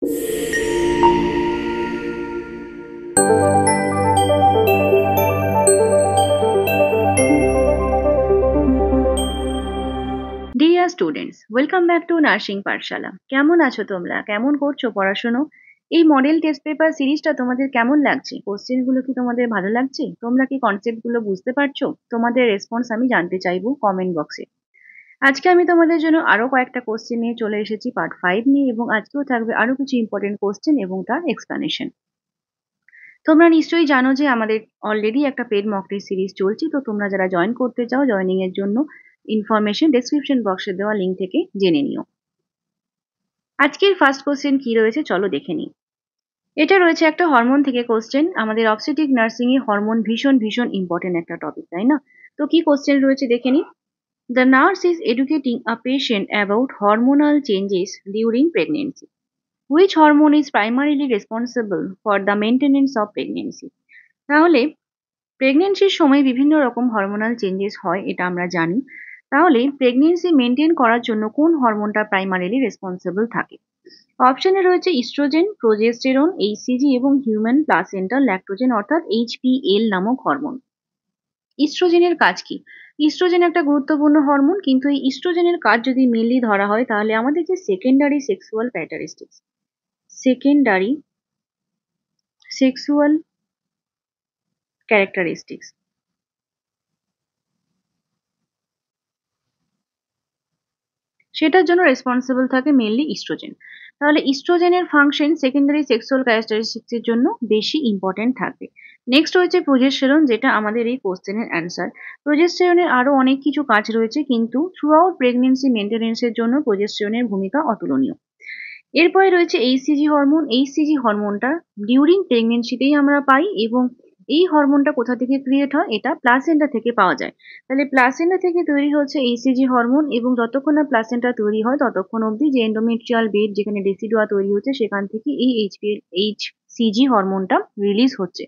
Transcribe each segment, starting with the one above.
Dear students, welcome back to nursing পাঠশালা। কেমন আছো তোমরা? কেমন করছো পড়াশোনা? এই মডেল টেস্ট পেপার সিরিজটা তোমাদের কেমন লাগছে? কোশ্চেন গুলো কি তোমাদের ভালো লাগছে? তোমরা কি কনসেপ্ট গুলো বুঝতে পারছো? তোমাদের রেসপন্স আমি জানতে চাইবো কমেন্ট বক্সে। আজকে আমি তোমাদের জন্য আরো কয়েকটা কোশ্চেন নিয়ে চলে এসেছি পার্ট 5 নিয়ে, এবং আজকেও থাকবে আরো কিছু ইম্পর্টেন্ট কোশ্চেন এবং তার এক্সপ্লানেশন। তোমরা নিশ্চয়ই জানো যে আমাদের অলরেডি একটা পেড মক টেস্ট সিরিজ চলছে, তো তোমরা যারা জয়েন করতে চাও, জয়েনিং এর জন্য ইনফরমেশন ডেসক্রিপশন বক্সে দেওয়া লিঙ্ক থেকে জেনে নিও। আজকের ফার্স্ট কোশ্চেন কি রয়েছে চলো দেখে নিই। এটা রয়েছে একটা হরমোন থেকে কোশ্চেন। আমাদের অবস্টেট্রিক নার্সিং এ হরমোন ভীষণ ভীষণ ইম্পর্টেন্ট একটা টপিক, তাই না? তো কি কোশ্চেন রয়েছে দেখে নিই। The nurse is educating a patient about hormonal changes during pregnancy. Which hormone is primarily responsible for the maintenance of pregnancy? তাহলে প্রেগনেন্সির সময় বিভিন্ন রকম হরমোনাল চেঞ্জেস হয়, এটা আমরা জানি। তাহলে প্রেগনেন্সি মেনটেন করার জন্য কোন হরমোনটা প্রাইমারিলি রেসপন্সিবল থাকে? অপশনে রয়েছে ইস্ট্রোজেন, প্রোজেস্টেরন, এইচসিজি এবং হিউম্যান প্লাসেন্টাল ল্যাক্টোজেন অর্থাৎ এইচপিএল নামক হরমোন। ইস্ট্রোজেনের কাজ কি? ইস্ট্রোজেন একটা গুরুত্বপূর্ণ হরমোন, কিন্তু এই ইস্ট্রোজেনের কাজ যদি মেনলি ধরা হয় তাহলে আমাদের যে secondary sexual characteristics, secondary sexual characteristics সেটার জন্য রেসপন্সিবল থাকে মেনলি ইস্ট্রোজেন। তাহলে ইস্ট্রোজেনের ফাংশন সেকেন্ডারি সেক্সুয়াল ক্যারেক্টারিস্টিক্স এর জন্য বেশি ইম্পর্টেন্ট থাকবে। নেক্সট হচ্ছে প্রোজেস্টেরন, যেটা আমাদের এই কোশ্চেনের অ্যান্সার। প্রোজেস্টেরনের আরো অনেক কিছু কাজ রয়েছে, কিন্তু থ্রু আউট প্রেগনেন্সি মেনটেনেন্সের জন্য প্রোজেস্টেরনের ভূমিকা অতুলনীয়। এরপরে রয়েছে এইচসিজি হরমোন। এইচসিজি হরমোনটা ডিউরিং প্রেগনেন্সিতেই আমরা পাই, এবং এই হরমোনটা কোথা থেকে ক্রিয়েট হয়? এটা প্লাসেন্টা থেকে পাওয়া যায়। তাহলে প্লাসেন্টা থেকে তৈরি হচ্ছে এইচসিজি হরমোন, এবং যতক্ষণ না প্লাসেন্টা তৈরি হয় ততক্ষণ অবধি যে এন্ডোমেট্রিয়াল বেড যেখানে ডেসিডুয়া তৈরি হচ্ছে সেখান থেকে এই এইচসিজি হরমোনটা রিলিজ হচ্ছে,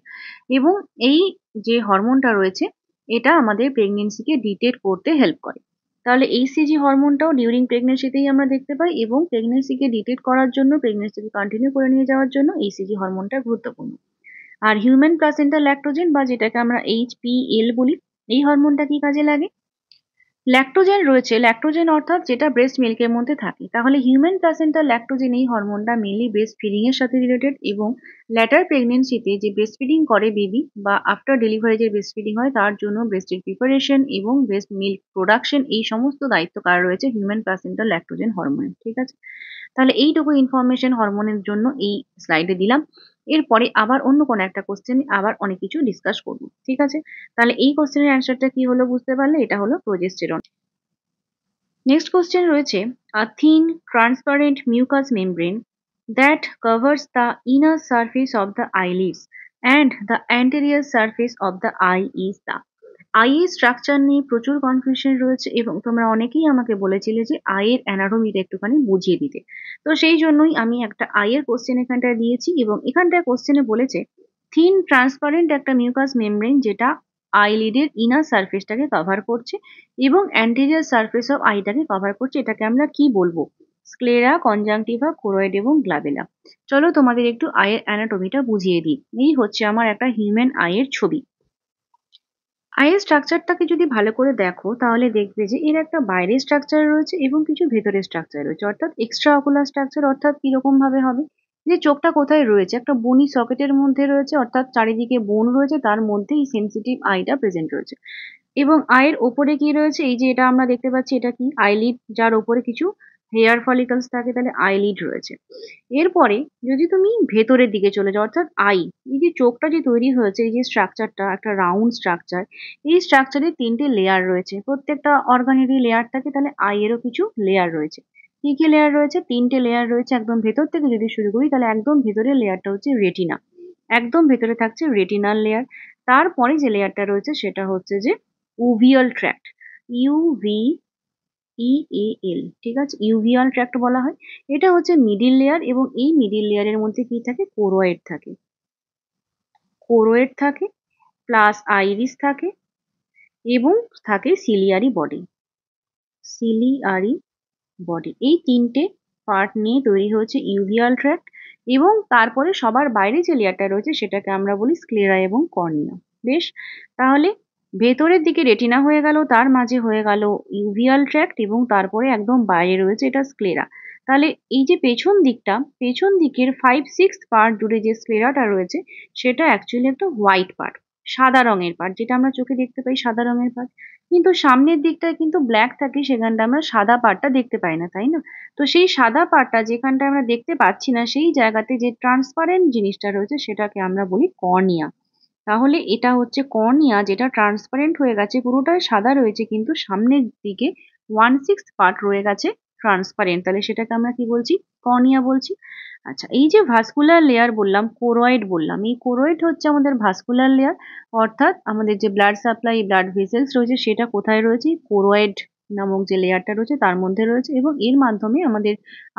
এবং এই যে হরমোনটা রয়েছে এটা আমাদের প্রেগনেন্সিকে ডিটেক্ট করতে হেল্প করে। তাহলে এইচসিজি হরমোনটাও ডিউরিং প্রেগনেন্সিতেই আমরা দেখতে পাই, এবং প্রেগনেন্সিকে ডিটেক্ট করার জন্য, প্রেগনেন্সিকে কন্টিনিউ করে নিয়ে যাওয়ার জন্য এইচসিজি হরমোনটা গুরুত্বপূর্ণ। আর হিউম্যান প্লাসেন্টা ল্যাক্টোজেন বা যেটাকে আমরা এইচপিএল বলি, এই হরমোনটা কি কাজে লাগে? ল্যাক্টোজেন রয়েছে, ল্যাক্টোজেন অর্থাৎ যেটা ব্রেস্ট মিল্কের মধ্যে থাকে। তাহলে হিউম্যান প্লাসেন্টা ল্যাক্টোজেন এই হরমোনটা মেনলি ব্রেস্ট ফিডিং এর সাথে রিলেটেড, এবং ল্যাটার প্রেগনেন্সিতে যে ব্রেস্ট ফিডিং করে বেবি বা আফটার ডেলিভারি যে ব্রেস্ট ফিডিং হয় তার জন্য ব্রেস্টের প্রিপারেশন এবং ব্রেস্ট মিল্ক প্রোডাকশন এই সমস্ত দায়িত্ব কার রয়েছে? হিউম্যান প্লাসেন্টা ল্যাক্টোজেন হরমোনের। ঠিক আছে, তাহলে এইটুকু ইনফরমেশন হরমোনের জন্য এই স্লাইডে দিলাম। এরপরে আবার অন্য কোনো একটা কোশ্চেন আবার অনেক কিছু ডিসকাস করব, ঠিক আছে? তাহলে এই কোশ্চেনের অ্যান্সারটা কি হলো বুঝতে পারলে? এটা হলো প্রোজেস্টেরন। নেক্সট কোশ্চেন রয়েছে, a thin transparent mucous membrane that covers the inner surface of the eyelids and the anterior surface of the eye is the. Eye এর স্ট্রাকচার নিয়ে প্রচুর কনফিউশন রয়েছে, এবং তোমরা অনেকেই আমাকে বলেছিলে যে আই এর অ্যানাটমিটা একটুখানি বুঝিয়ে দিতে। তো সেই জন্যই আমি একটা আই এর কোশ্চেন এখানটায় দিয়েছি, এবং এখানটায় কোশ্চেনে বলেছে থিন ট্রান্সপারেন্ট একটা মিউকাস মেমব্রেন যেটা আইলিডের ইনার সারফেসটাকে কভার করছে এবং অ্যান্টেরিয়র সারফেস অফ আইটাকে কভার করছে। এটাকে আমরা কি বলবো? স্ক্লেরা, কনজাংটিভা, কোরয়েড এবং গ্লাবেলা। চলো তোমাদের একটু আইয়ের অ্যানাটমিটা বুঝিয়ে দিই। এই হচ্ছে আমার একটা হিউম্যান আইয়ের ছবি। আইয়ের স্ট্রাকচারটাকে যদি ভালো করে দেখো তাহলে দেখবে যে এর একটা বাইরের স্ট্রাকচার রয়েছে এবং কিছু ভেতরের স্ট্রাকচার রয়েছে, অর্থাৎ এক্সট্রা অকুলার স্ট্রাকচার। অর্থাৎ কিরকম ভাবে হবে? যে চোখটা কোথায় রয়েছে? একটা বনি সকেটের মধ্যে রয়েছে, অর্থাৎ চারিদিকে বোন রয়েছে, তার মধ্যে এই সেন্সিটিভ আইটা প্রেজেন্ট রয়েছে। এবং আইয়ের ওপরে কি রয়েছে? এই যে এটা আমরা দেখতে পাচ্ছি, এটা কি? আইলিড, যার ওপরে কিছু হেয়ার ফলিকলস থাকে, তাহলে আইলিড রয়েছে। এরপরে যদি তুমি ভেতরের দিকে চলে যাও, অর্থাৎ আই, এই যে চোখটা যে তৈরি হয়েছে, এই যে স্ট্রাকচারটা একটা রাউন্ড স্ট্রাকচার, এই স্ট্রাকচারে তিনটে লেয়ার রয়েছে, প্রত্যেকটা অর্গানেরই লেয়ার থাকে। তাহলে আই এরও কিছু লেয়ার রয়েছে। কি কি লেয়ার রয়েছে? তিনটে লেয়ার রয়েছে। একদম ভেতর থেকে যদি শুরু করি তাহলে একদম ভেতরের লেয়ারটা হচ্ছে রেটিনা, একদম ভেতরে থাকছে রেটিনাল লেয়ার। তারপরে যে লেয়ারটা রয়েছে সেটা হচ্ছে যে উভিয়াল ট্র্যাক্ট, ইউভি ইএএল, ঠিক আছে, ইউভিয়াল ট্র্যাক্ট বলা হয়। এটা হচ্ছে মিডিল লেয়ার, এবং এই মিডিল লেয়ারের মধ্যে কি থাকে? কোরোয়েড থাকে, কোরোয়েড থাকে, প্লাস আইরিস থাকে, এবং থাকে সিলিয়ারি বডি, সিলিয়ারি বডি। এই তিনটে পার্ট নিয়ে তৈরি হয়েছে ইউভিয়াল ট্র্যাক্ট। এবং তারপরে সবার বাইরে যে লেয়ারটা রয়েছে সেটাকে আমরা বলি স্ক্লেরা এবং কর্নিয়া। বেশ, তাহলে ভেতরের দিকে রেটিনা হয়ে গেল, তার মাঝে হয়ে গেল ইউভিয়াল ট্র্যাক্ট এবং তারপরে একদম বাইরে রয়েছে এটা স্ক্লেরা। তাহলে এই যে পেছন দিকের 5/6 পার্ট জুড়ে যে স্ক্লেরাটা রয়েছে সেটা অ্যাকচুয়ালি একটা হোয়াইট পার্ট, সাদা রঙের পার্ট, যেটা আমরা চোখে দেখতে পাই সাদা রঙের পার্ট। কিন্তু সামনের দিকটায় কিন্তু ব্ল্যাক থাকে, সেখানটা আমরা সাদা পার্টটা দেখতে পাই না, তাই না? তো সেই সাদা পার্টটা যেখানটা আমরা দেখতে পাচ্ছি না সেই জায়গাতে যে ট্রান্সপারেন্ট জিনিসটা রয়েছে সেটাকে আমরা বলি কর্নিয়া। তাহলে এটা হচ্ছে কর্নিয়া, যেটা ট্রান্সপারেন্ট হয়ে গেছে, পুরোটাই সাদা রয়েছে কিন্তু সামনের দিকে 1/6 পার্ট রয়ে গেছে ট্রান্সপারেন্ট, তাহলে সেটাকে আমরা কি বলছি? কর্নিয়া বলছি। আচ্ছা, এই যে ভাস্কুলার লেয়ার বললাম, কোরয়েড বললাম, এই কোরয়েড হচ্ছে আমাদের ভাস্কুলার লেয়ার, অর্থাৎ আমাদের যে ব্লাড সাপ্লাই, ব্লাড ভেসেলস রয়েছে সেটা কোথায় রয়েছে? কোরয়েড নামক যে লেয়ারটা রয়েছে তার মধ্যে রয়েছে, এবং এর মাধ্যমে আমাদের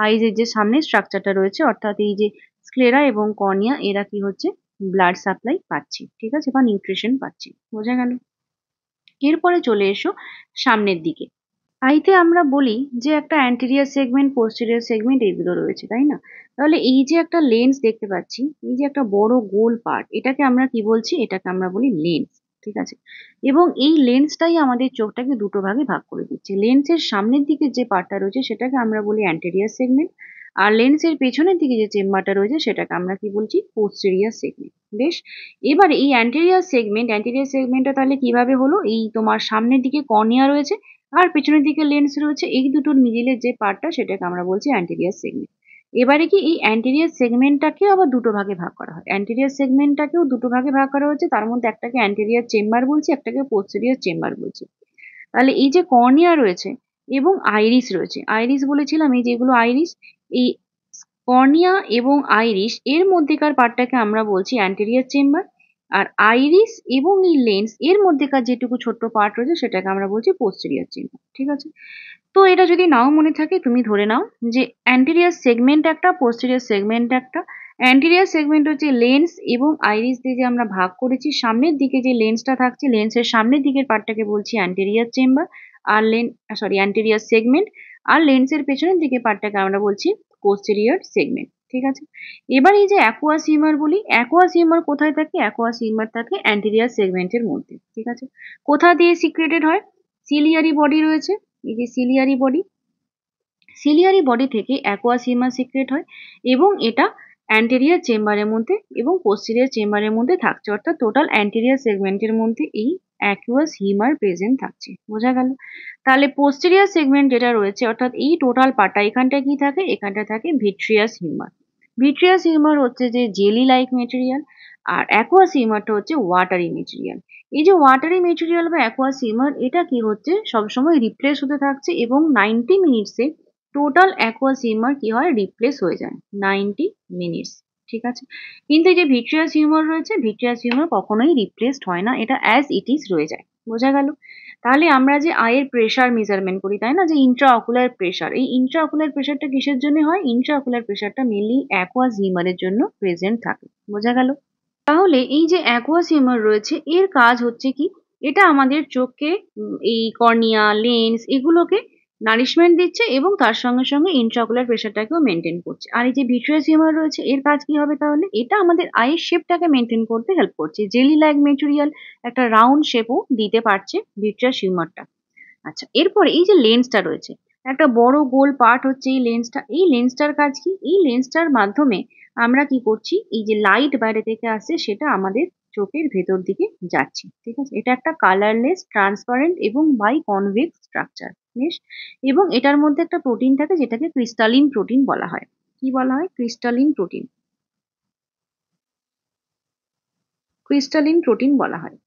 আইজের যে সামনের স্ট্রাকচারটা রয়েছে অর্থাৎ এই যে স্ক্লেরা এবং কর্নিয়া, এরা কি হচ্ছে? ব্লাড সাপ্লাই পাচ্ছি, ঠিক আছে, বা নিউট্রিশন পাচ্ছি। বোঝা গেল? এরপরে চলে এসো সামনের দিকে। আইতে আমরা বলি যে একটা অ্যান্টেরিয়র সেগমেন্ট, পোস্টেরিয়র সেগমেন্ট এগুলো রয়েছে, তাই না? তাহলে এই যে একটা লেন্স দেখতে পাচ্ছি, এই যে একটা বড় গোল পার্ট, এটাকে আমরা কি বলছি? এটাকে আমরা বলি লেন্স, ঠিক আছে? এবং এই লেন্সটাই আমাদের চোখটাকে দুটো ভাগে ভাগ করে দিচ্ছে। লেন্সের সামনের দিকে যে পার্টটা রয়েছে সেটাকে আমরা বলি অ্যান্টেরিয়র সেগমেন্ট, আর লেন্সের পেছনের দিকে যে চেম্বারটা রয়েছে সেটাকে আমরা কি বলছি? Posterior segment. বেশ, এবার এই অ্যান্টেরিয়র সেগমেন্টটা তাহলে কিভাবে হলো? এই তোমার সামনের দিকে কর্নিয়া রয়েছে আর পেছনের দিকে লেন্স রয়েছে, এই দুটোর মিডিলের যে পার্টটা সেটাকে আমরা বলছি অ্যান্টেরিয়র সেগমেন্ট। এবারে কি এই অ্যান্টেরিয়র সেগমেন্টটাকে আবার দুটো ভাগে ভাগ করা হয়, অ্যান্টেরিয়র সেগমেন্টটাকেও দুটো ভাগে ভাগ করা হচ্ছে, তার মধ্যে একটাকে অ্যান্টেরিয়র চেম্বার বলছি, একটাকে পোস্টেরিয়র চেম্বার বলছি। তাহলে এই যে কর্নিয়া রয়েছে এবং আইরিস রয়েছে, আইরিস বলেছিলাম এই যেগুলো আইরিস, এই কর্নিয়া এবং আইরিস এর মধ্যেকার পার্টটাকে আমরা বলছি অ্যান্টেরিয়র চেম্বার, আর আইরিস এবং এই লেন্স এর মধ্যেকার যেটুকু ছোট্ট পার্ট রয়েছে সেটাকে আমরা বলছি পোস্টেরিয়র চেম্বার, ঠিক আছে? তো এটা যদি নাও মনে থাকে তুমি ধরে নাও যে অ্যান্টেরিয়র সেগমেন্ট একটা, পোস্টেরিয়র সেগমেন্ট একটা। অ্যান্টেরিয়র সেগমেন্ট হচ্ছে লেন্স এবং আইরিস দিয়ে যে আমরা ভাগ করেছি, সামনের দিকে যে লেন্সটা থাকছে লেন্সের সামনের দিকের পার্টটাকে বলছি অ্যান্টেরিয়র চেম্বার, আর অ্যান্টেরিয়র সেগমেন্ট, আর লেন্সের পেছনের দিকে পার্টটাকে আমরা বলছি পোস্টেরিয়র সেগমেন্ট, ঠিক আছে? এবার এই যে অ্যাকুয়াস হিউমার বলি, অ্যাকুয়াস হিউমার কোথায় থাকে? অ্যাকুয়াস হিউমার থাকে অ্যান্টেরিয়র সেগমেন্টের মধ্যে, ঠিক আছে? কোথা দিয়ে সিক্রেটেড হয়? সিলিয়ারি বডি রয়েছে, এই যে সিলিয়ারি বডি থেকে অ্যাকুয়াস হিউমার সিক্রেট হয় এবং এটা অ্যান্টেরিয়র চেম্বারের মধ্যে এবং পোস্টেরিয়র চেম্বারের মধ্যে থাকছে, অর্থাৎ টোটাল অ্যান্টেরিয়র সেগমেন্টের মধ্যে এই অ্যাকুয়াস হিউমার প্রেজেন্ট থাকছে। বোঝা গেল? তাহলে পোস্টেরিয়র সেগমেন্ট যেটা রয়েছে অর্থাৎ এই টোটাল পার্টটা, এখানটা কি থাকে? এখানটা থাকে ভিট্রিয়াস হিউমার। ভিট্রিয়াস হিউমার হচ্ছে যে জেলি লাইক মেটেরিয়াল, আর অ্যাকুয়াস হিউমারটা হচ্ছে ওয়াটারি মেটেরিয়াল। এই যে ওয়াটারি মেটেরিয়াল বা অ্যাকুয়াস হিউমার, এটা কি হচ্ছে? সবসময় রিপ্লেস হতে থাকছে এবং 90 মিনিটসে টোটাল অ্যাকুয়াস হিউমার কি হয়? রিপ্লেস হয়ে যায় 90 মিনিটস, ঠিক আছে? কিন্তু এই যে ভিট্রিয়াস হিউমার রয়েছে, ভিট্রিয়াস হিউমার কখনোই রিপ্লেসড হয় না, এটা অ্যাজ ইট ইজ রয়ে যায়। বোঝা গেল? তাহলে আমরা যে আইয়ের প্রেশার মেজারমেন্ট করি, তাই না, যে ইন্ট্রা অকুলার প্রেশার, এই ইন্ট্রা অকুলার প্রেশারটা কিসের জন্য হয়? ইন্ট্রা অকুলার প্রেশারটা মেনলি অ্যাকুয়াস হিউমারের জন্য প্রেজেন্ট থাকে। বোঝা গেল? তাহলে এই যে অ্যাকুয়াস হিউমার রয়েছে এর কাজ হচ্ছে কি? এটা আমাদের চোখকে এই কর্নিয়া, লেন্স এগুলোকে নারিশমেন্ট দিচ্ছে এবং তার সঙ্গে সঙ্গে ইন্ট্রাঅকুলার প্রেশারটাকেও মেনটেন করছে। আর এই যে ভিট্রিয়াস হিউমার রয়েছে এর কাজ কি হবে তাহলে? এটা আমাদের আইয়ের শেপটাকে মেনটেন করতে হেল্প করছে, জেলি লাইক মেটেরিয়াল একটা রাউন্ড শেপও দিতে পারছে ভিট্রিয়াস হিউমারটা। আচ্ছা, এরপরে এই যে লেন্সটা রয়েছে, একটা বড় গোল পার্ট হচ্ছে এই লেন্সটা, এই লেন্সটার কাজ কি? এই লেন্সটার মাধ্যমে আমরা কি করছি? এই যে লাইট বাইরে থেকে আসছে সেটা আমাদের চোখের ভেতর দিকে যাচ্ছে, ঠিক আছে? এটা একটা কালারলেস, ট্রান্সপারেন্ট এবং বাই কনভেক্স স্ট্রাকচার, বেশ। এবং এটার মধ্যে একটা প্রোটিন থাকে যেটাকে ক্রিস্টালিন প্রোটিন বলা হয়। কি বলা হয়? ক্রিস্টালিন প্রোটিন, ক্রিস্টালিন প্রোটিন বলা হয়।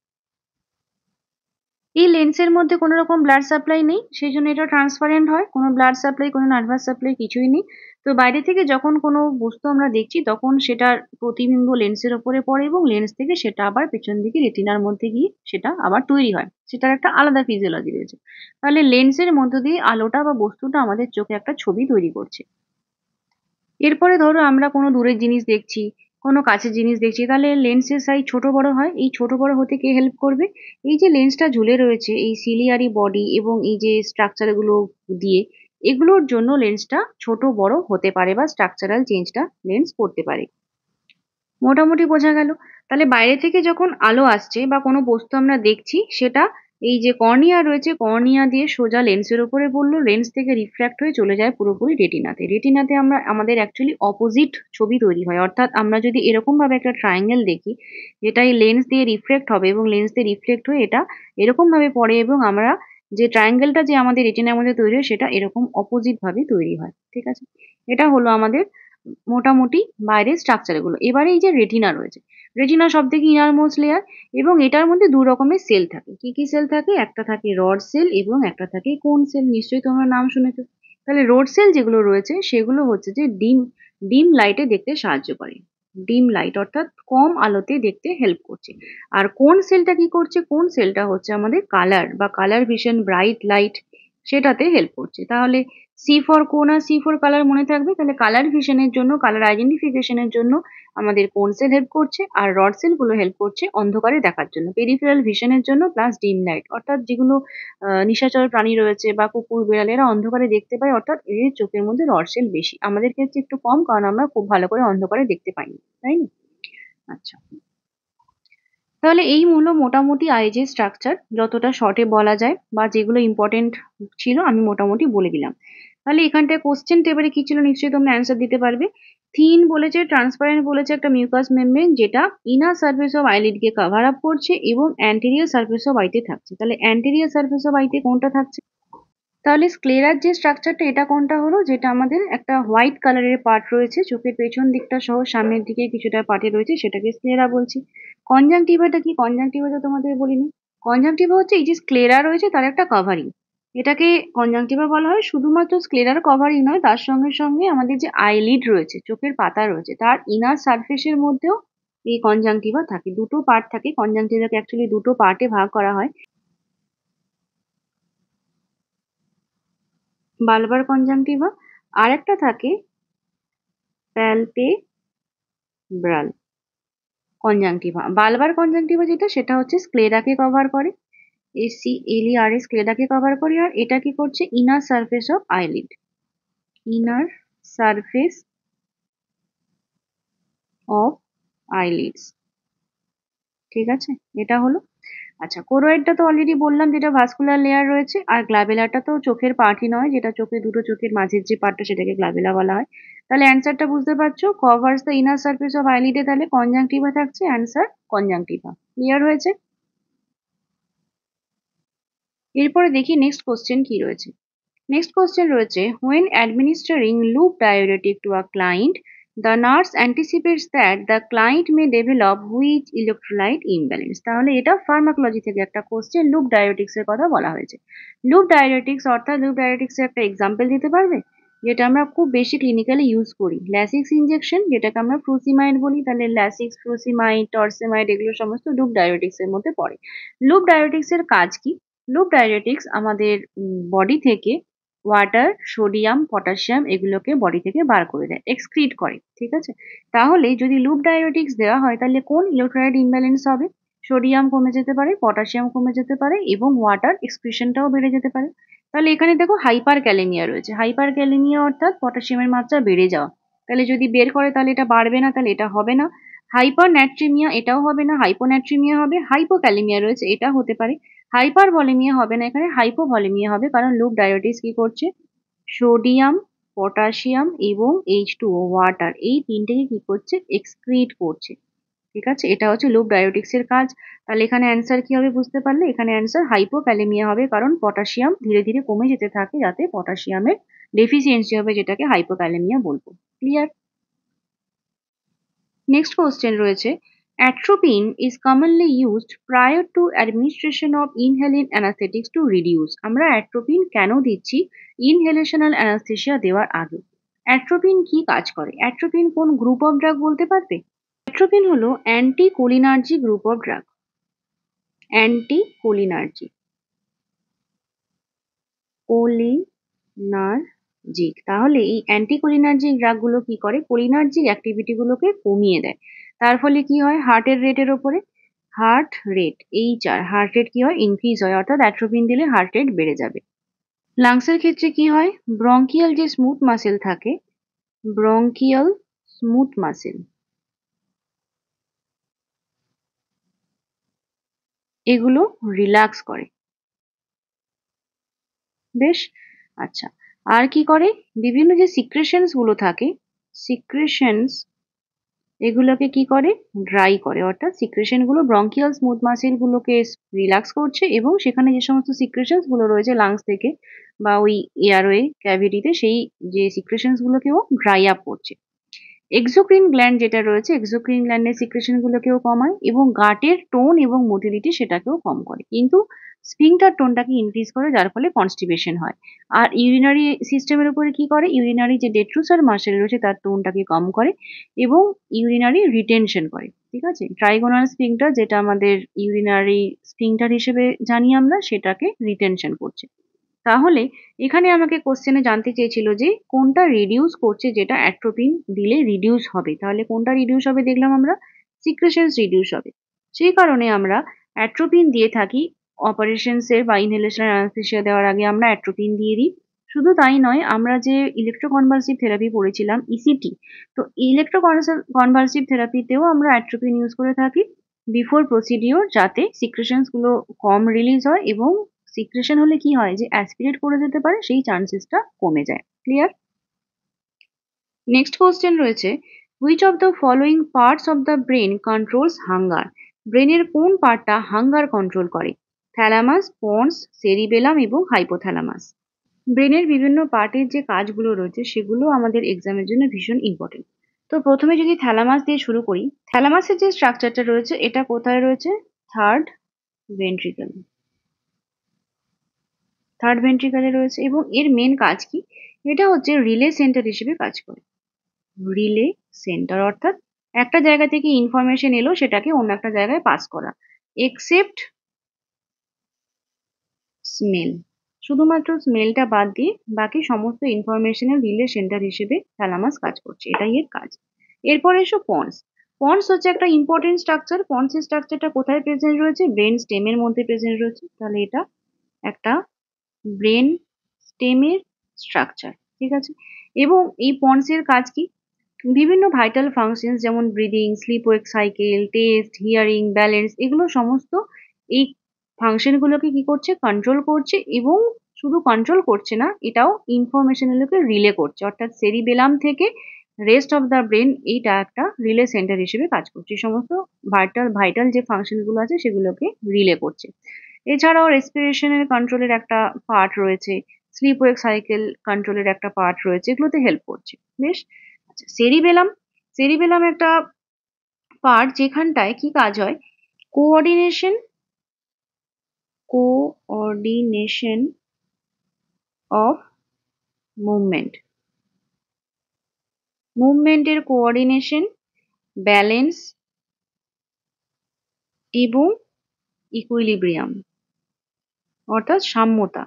এই লেন্সের মধ্যে কোনো রকম ব্লাড সাপ্লাই নেই, সেই জন্য এটা ট্রান্সপারেন্ট হয়, কোনো ব্লাড সাপ্লাই, কোনো নার্ভাস সাপ্লাই কিছুই নেই। তো বাইরে থেকে যখন কোনো বস্তু আমরা দেখছি তখন সেটার প্রতিবিম্ব লেন্সের ওপরে পড়ে এবং লেন্স থেকে সেটা আবার পেছন দিকে রেটিনার মধ্যে গিয়ে সেটা আবার তৈরি হয়, সেটার একটা আলাদা ফিজিওলজি রয়েছে। তাহলে লেন্সের মধ্য দিয়ে আলোটা বা বস্তুটা আমাদের চোখে একটা ছবি তৈরি করছে। এরপরে ধরো আমরা কোনো দূরের জিনিস দেখছি, কোনো কাছের জিনিস দেখছি, তাহলে লেন্সের সাইজ ছোট বড় হয়। এই ছোট বড় হতে কে হেল্প করবে? এই যে লেন্সটা ঝুলে রয়েছে এই সিলিয়ারি বডি এবং এই যে স্ট্রাকচার গুলো দিয়ে, এগুলোর জন্য লেন্সটা ছোট বড় হতে পারে বা স্ট্রাকচারাল চেঞ্জটা লেন্স করতে পারে। মোটামুটি বোঝা গেল। তাহলে বাইরে থেকে যখন আলো আসছে বা কোনো বস্তু আমরা দেখছি, সেটা এই যে কর্নিয়া রয়েছে, কর্নিয়া দিয়ে সোজা লেন্সের উপরে পড়লো, লেন্স থেকে রিফ্র্যাক্ট হয়ে চলে যায় পুরোপুরি রেটিনাতে। রেটিনাতে আমাদের অ্যাকচুয়ালি অপোজিট ছবি তৈরি হয়। অর্থাৎ আমরা যদি এরকম ভাবে একটা ট্রায়াঙ্গেল দেখি, যেটা এই লেন্স দিয়ে রিফ্লেক্ট হবে এবং লেন্স দিয়ে রিফ্লেক্ট হয়ে এটা এরকম ভাবে পড়ে, এবং আমরা যে ট্রায়াঙ্গেলটা যে আমাদের রেটিনার মধ্যে তৈরি হয় সেটা এরকম অপোজিট ভাবে তৈরি হয়। ঠিক আছে, এটা হলো আমাদের মোটামুটি বাইরের স্ট্রাকচার গুলো। এবারে এই যে রেটিনা রয়েছে, রেটিনা সব থেকে ইনার মোস্ট লেয়ার, এবং এটার মধ্যে দু রকমের সেল থাকে। কি কি সেল থাকে? একটা থাকে রড সেল এবং একটা থাকে কোন সেল। নিশ্চয়ই তোমরা নাম শুনেছো। তাহলে রড সেল যেগুলো রয়েছে সেগুলো হচ্ছে যে ডিম ডিম লাইটে দেখতে সাহায্য করে। ডিম লাইট অর্থাৎ কম আলোতে দেখতে হেল্প করছে। আর কোন সেলটা কি করছে? কোন সেলটা হচ্ছে আমাদের কালার বা কালার ভিশন, ব্রাইট লাইট সেটাতে হেল্প করছে। তাহলে সি ফর কোন আর সি ফর কালার মনে থাকবে। তাহলে কালার ভিশনের জন্য, কালার আইডেন্টিফিকেশনের জন্য আমাদের কোন সেল হেল্প করছে, আর রড সেল গুলো হেল্প করছে অন্ধকারে দেখার জন্য, পেরিফেরাল ভিশনের জন্য, প্লাস ডিম লাইট। অর্থাৎ যেগুলো নিশাচর প্রাণী রয়েছে বা কুকুর বিড়াল, এরা অন্ধকারে দেখতে পায়, অর্থাৎ এদের চোখের মধ্যে রড সেল বেশি। আমাদের ক্ষেত্রে একটু কম, কারণ আমরা খুব ভালো করে অন্ধকারে দেখতে পাই না, তাই না? আচ্ছা, তাহলে এই হলো মোটামুটি আইজের স্ট্রাকচার, যতটা শর্টে বলা যায় বা যেগুলো ইম্পর্টেন্ট ছিল আমি মোটামুটি বলে দিলাম। তাহলে এখানটায় কোশ্চেন টেবিলে কি ছিল নিশ্চয়ই তোমরা অ্যান্সার দিতে পারবে। থিন বলেছে, ট্রান্সপারেন্ট বলেছে, একটা মিউকাস মেমব্রেন যেটা ইনার সার্ফেস অফ আইলিডকে কভার আপ করছে এবং অ্যান্টেরিয়র সার্ফেস অফ আইতে থাকছে। তাহলে অ্যান্টেরিয়র সার্ফেস অফ আইতে কোনটা থাকছে? তাহলে স্ক্লেরার যে স্ট্রাকচারটা, এটা কোনটা হলো? যেটা আমাদের একটা হোয়াইট কালারের পার্ট রয়েছে চোখের পেছন দিকটা সহ, সামনের দিকে কিছুটা পার্টে রয়েছে, সেটাকে স্ক্লেরা বলছি। কনজাংটিভাটা কি? কনজাংটিভা তো তোমাদের বলিনি। কনজাংটিভা হচ্ছে এই যে স্ক্লেরা রয়েছে তার একটা কভারিং, এটাকে কনজাংটিভা বলা হয়। শুধুমাত্র স্ক্লেরার কভারিং নয়, তার সঙ্গে সঙ্গে আমাদের যে আইলিড রয়েছে, চোখের পাতা রয়েছে, তার ইনার সারফেসের মধ্যেও এই কনজাংটিভা থাকে। দুটো পার্ট থাকে কনজাংটিভাকে, অ্যাকচুয়ালি দুটো পার্টে ভাগ করা হয়। বালবার কনজাংটিভা, আর একটা থাকে প্যালপেব্রাল কনজাংটিভা। বালবার কনজাংটিভা যেটা, সেটা হচ্ছে স্ক্লেরাকে কভার করে, SCLERA স্ক্লেরাকে কভার করে। আর এটা কি করছে? Inner surface of eyelid, inner surface of eyelids. ঠিক আছে, এটা হলো। আচ্ছা, কোরোয়েডটা তো অলরেডি বললাম, যেটা ভাস্কুলার লেয়ার রয়েছে। আর গ্লাবেলাটা তো চোখের পার্টই নয়, যেটা দুটো চোখের মাঝের যে পার্টটা সেটাকে গ্লাবেলা বলা হয়। তাহলে অ্যান্সারটা বুঝতে পারছো, covers the inner surface of আইলিডে তাহলে কনজাংটিভা থাকছে, অ্যান্সার কনজাংটিভা। ক্লিয়ার হয়েছে? এরপরে দেখি নেক্সট কোশ্চেন কি রয়েছে। নেক্সট কোশ্চেন রয়েছে, when administering loop diuretic to a client, the nurse anticipates that the client may develop which electrolyte imbalance। তাহলে এটা ফার্মাকোলজি থেকে একটা কোশ্চেন, লুপ ডায়োরেটিক্স এর কথা বলা হয়েছে। লুপ ডায়োরেটিক্স অর্থাৎ লুপ ডায়োরেটিক্স এর একটা এক্সাম্পল দিতে পারবে, যেটা আমরা খুব বেশি ক্লিনিক্যালি ইউজ করি? ল্যাসিক্স ইনজেকশন, যেটাকে আমরা ফ্রুসিমাইড বলি। তাহলে ল্যাসিক্স, ফ্রুসিমাইড, টর্সেমাইড, এগুলো সমস্ত লুপ ডায়োরেটিক্স এর মধ্যে পড়ে। লুপ ডায়োরেটিক্স এর কাজ কি? লুপ ডায়োরেটিক্স আমাদের বডি থেকে ওয়াটার, সোডিয়াম, পটাশিয়াম এগুলোকে বডি থেকে বার করে দেয়, এক্সক্রিট করে। ঠিক আছে, তাহলে যদি লুপ ডায়োরেটিক্স দেওয়া হয়, তাহলে কোন ইলেকট্রোলাইট ইমব্যালেন্স হবে? সোডিয়াম কমে যেতে পারে, পটাশিয়াম কমে যেতে পারে, এবং ওয়াটার এক্সক্রিশনটাও বেড়ে যেতে পারে। তাহলে এখানে দেখো হাইপার ক্যালেমিয়া রয়েছে। হাইপার ক্যালেমিয়া অর্থাৎ পটাশিয়ামের মাত্রা বেড়ে যাওয়া। তাহলে যদি বের করে তাহলে এটা বাড়বে না, তাহলে এটা হবে না। হাইপার ন্যাট্রিমিয়া, এটাও হবে না। হাইপোন্যাট্রিমিয়া হবে। হাইপোক্যালেমিয়া রয়েছে, এটা হতে পারে। হাইপার ভলিমিয়া হবে না, এখানে হাইপোভলিমিয়া হবে, কারণ লুপ ডায়োরেটিক্স কি করছে? সোডিয়াম, পটাশিয়াম এবং H2O ওয়াটার, এই তিনটেকে কি করছে? এক্সক্রিট করছে। ঠিক আছে, এটা হচ্ছে লুপ ডায়োরেটিক্স এর কাজ। তাহলে এখানে অ্যান্সার কি হবে বুঝতে পারলে? এখানে অ্যান্সার হাইপোক্যালেমিয়া হবে, কারণ পটাশিয়াম ধীরে ধীরে কমে যেতে থাকে, যাতে পটাশিয়ামের ডেফিসিয়েন্সি হবে, যেটাকে হাইপোক্যালেমিয়া বলবো। ক্লিয়ার? নেক্সট কোশ্চেন রয়েছে, atropine is commonly used prior to administration of inhalant anesthetics to reduce। আমরা atropine কেন দিচ্ছি ইনহেলেশনাল অ্যানাস্থেসিয়া দেওয়ার আগে? atropine কি কাজ করে? atropine কোন গ্রুপ অফ ড্রাগ বলতে পারবে? atropine হলো অ্যান্টিকোলিনার্জি গ্রুপ অফ ড্রাগ। অ্যান্টিকোলিনার্জি, কোলিনার্জিক। তাহলে এই অ্যান্টিকোলিনার্জিক ড্রাগগুলো কি করে? কোলিনার্জিক অ্যাক্টিভিটি গুলোকে কমিয়ে দেয়। তার ফলে কি হয়? হার্টের রেটের ওপরে, heart rate, HR, heart rate কি হয়? ইনক্রিজ হয়, অর্থাৎ অ্যাট্রোপিন দিলে হার্ট রেট বেড়ে যাবে। লাংসের ক্ষেত্রে কি হয়, ব্রঙ্কিয়াল যে স্মুথ মাসেল থাকে, ব্রঙ্কিয়াল স্মুথ মাসেল এগুলো রিল্যাক্স করে। বেশ, আচ্ছা। আর কি করে, বিভিন্ন যে সিক্রেশনস গুলো থাকে, সিক্রেশনস এগুলোকে কি করে, ড্রাই করে। অর্থাৎ সিক্রেশন গুলো ব্রঙ্কিয়াল স্মুথ মাসেল গুলোকে রিল্যাক্স করছে এবং সেখানে যে সমস্ত সিক্রেশনস গুলো রয়েছে লাংস থেকে বা ওই এয়ারওয়ে ক্যাভিটিতে, সেই যে সিক্রেশনস গুলোকেও ড্রাই আপ করছে। এক্সোক্রিন গ্ল্যান্ড যেটা রয়েছে, এক্সোক্রিন গ্ল্যান্ডের সিক্রেশন গুলোকেও কমায় এবং গাটের টোন এবং মোটিলিটি সেটাকেও কম করে, কিন্তু স্ফিংটার টোনটাকে ইনক্রিজ করে, যার ফলে কনস্টিপেশন হয়। আর ইউরিনারি সিস্টেমের উপরে কি করে, ইউরিনারি যে ডেট্রুসার মাসেল রয়েছে তার টোনটাকে কম করে এবং ইউরিনারি রিটেনশন করে। ঠিক আছে, ট্রাইগোনাল স্ফিংটার যেটা আমাদের ইউরিনারি স্ফিংটার হিসেবে জানি আমরা, সেটাকে রিটেনশন করছে। তাহলে এখানে আমাকে কোশ্চেনে জানতে চেয়েছিল যে কোনটা রিডিউস করছে, যেটা অ্যাট্রোপিন দিলে রিডিউস হবে। তাহলে কোনটা রিডিউস হবে দেখলাম আমরা, সিক্রেশনস রিডিউস হবে। সেই কারণে আমরা অ্যাট্রোপিন দিয়ে থাকি। অপারেশনস এর বা ইনহেলেশন অ্যানাস্থেসিয়া দেওয়ার আগে আমরা অ্যাট্রোপিন দিয়ে দিই। শুধু তাই নয়, আমরা যে ইলেকট্রোকনভালসিভ থেরাপি পড়েছিলাম ইসিটি, তো ইলেকট্রোকনভালসিভ থেরাপিতেও আমরা অ্যাট্রোপিন ইউজ করে থাকি বিফোর প্রসিডিওর, যাতে সিক্রেশনস গুলো কম রিলিজ হয় এবং সিক্রেশন হলে কি হয় যে অ্যাসপিরেট করে যেতে পারে, সেই চান্সেসটা কমে যায়। ক্লিয়ার? নেক্সট কোশ্চেন রয়েছে, which of the following parts of the brain controls hunger? ব্রেনের কোন পার্টটা হাঙ্গার কন্ট্রোল করে? থ্যালামাস, পন্স, সেরিবেলাম এবং হাইপোথ্যালামাস। ব্রেনের বিভিন্ন পার্টের যে কাজগুলো রয়েছে সেগুলো আমাদের এক্সামের জন্য ভীষণ ইম্পর্টেন্ট। তো প্রথমে যদি থ্যালামাস দিয়ে শুরু করি, থ্যালামাসের যে স্ট্রাকচারটা রয়েছে এটা কোথায় রয়েছে, থার্ড ভেন্ট্রিকল, থার্ড ভেন্ট্রিকলে রয়েছে এবং এর মেন কাজ কি, এটা হচ্ছে রিলে সেন্টার হিসেবে কাজ করে। রিলে সেন্টার অর্থাৎ একটা জায়গা থেকে ইনফরমেশন এলো, সেটাকে অন্য একটা জায়গায় পাস করা, এক্সেপ্ট স্মেল। শুধুমাত্র স্মেলটা বাদ দিয়ে বাকি সমস্ত ইনফরমেশনের রিলে সেন্টার হিসেবে থ্যালামাস কাজ করছে, এটাই এর কাজ। এরপর এসো পন্স। পন্স হচ্ছে একটা ইম্পর্টেন্ট স্ট্রাকচার। পন্সের স্ট্রাকচারটা কোথায় প্রেজেন্ট রয়েছে, ব্রেন স্টেমের মধ্যে প্রেজেন্ট রয়েছে। তাহলে এটা একটা ব্রেন স্টেমের স্ট্রাকচার। ঠিক আছে, এবং এই পন্সের কাজ কি, বিভিন্ন ভাইটাল ফাংশনস যেমন breathing, sleep wake cycle, taste, hearing, balance, এগুলো সমস্ত এই ফাংশনগুলোকে কি করছে, কন্ট্রোল করছে এবং শুধু কন্ট্রোল করছে না, এটাও ইনফরমেশনগুলোকে রিলে করছে। অর্থাৎ সেরিবেলাম থেকে রেস্ট অফ দ্য ব্রেন এইটা একটা রিলে সেন্টার হিসেবে কাজ করছে, এই সমস্ত ভাইটাল ভাইটাল যে ফাংশনগুলো আছে সেগুলোকে রিলে করছে। এছাড়াও রেসপিরেশনের কন্ট্রোলের একটা পার্ট রয়েছে, স্লিপ ওয়েক সাইকেল কন্ট্রোলের একটা পার্ট রয়েছে, এগুলোতে হেল্প করছে। বেশ, আচ্ছা। সেরিবেলাম, সেরিবেলাম একটা পার্ট যেখানটায় কি কাজ হয়, কোঅর্ডিনেশন, কোঅর্ডিনেশন অফ মুভমেন্ট, মুভমেন্টের কোঅর্ডিনেশন, ব্যালেন্স এবং ইকুইলিব্রিয়াম অর্থাৎ সাম্যতা।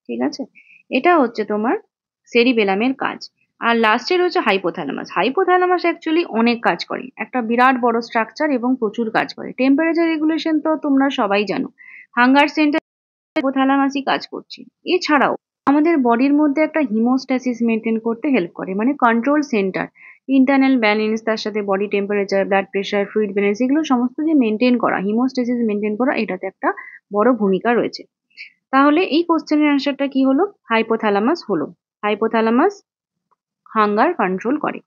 ঠিক আছে, এটা হচ্ছে তোমার সেরিবেলামের কাজ। আর লাস্টে রয়েছে হাইপোথ্যালামাস। হাইপোথ্যালামাস অ্যাকচুয়ালি অনেক কাজ করে, একটা বিরাট বড় স্ট্রাকচার এবং প্রচুর কাজ করে। টেম্পারেচার রেগুলেশন তো তোমরা সবাই জানো, হাঙ্গার সেন্টার হাইপোথ্যালামাসই কাজ করছে। এছাড়াও আমাদের বডির মধ্যে একটা হিমোস্ট্যাসিস মেনটেন করতে হেল্প করে, মানে কন্ট্রোল সেন্টার, ইন্টারনাল ব্যালেন্স, তার সাথে body temperature, blood pressure, fluid balance, এগুলো সমস্ত যে মেনটেন করা, হিমোস্ট্যাসিস মেনটেন করা, এটাতে একটা বড় ভূমিকা রয়েছে। তাহলে এই কোশ্চেনের অ্যান্সারটা কি হলো, হাইপোথ্যালামাস হলো। হাইপোথ্যালামাস হাঙ্গার কন্ট্রোল করে।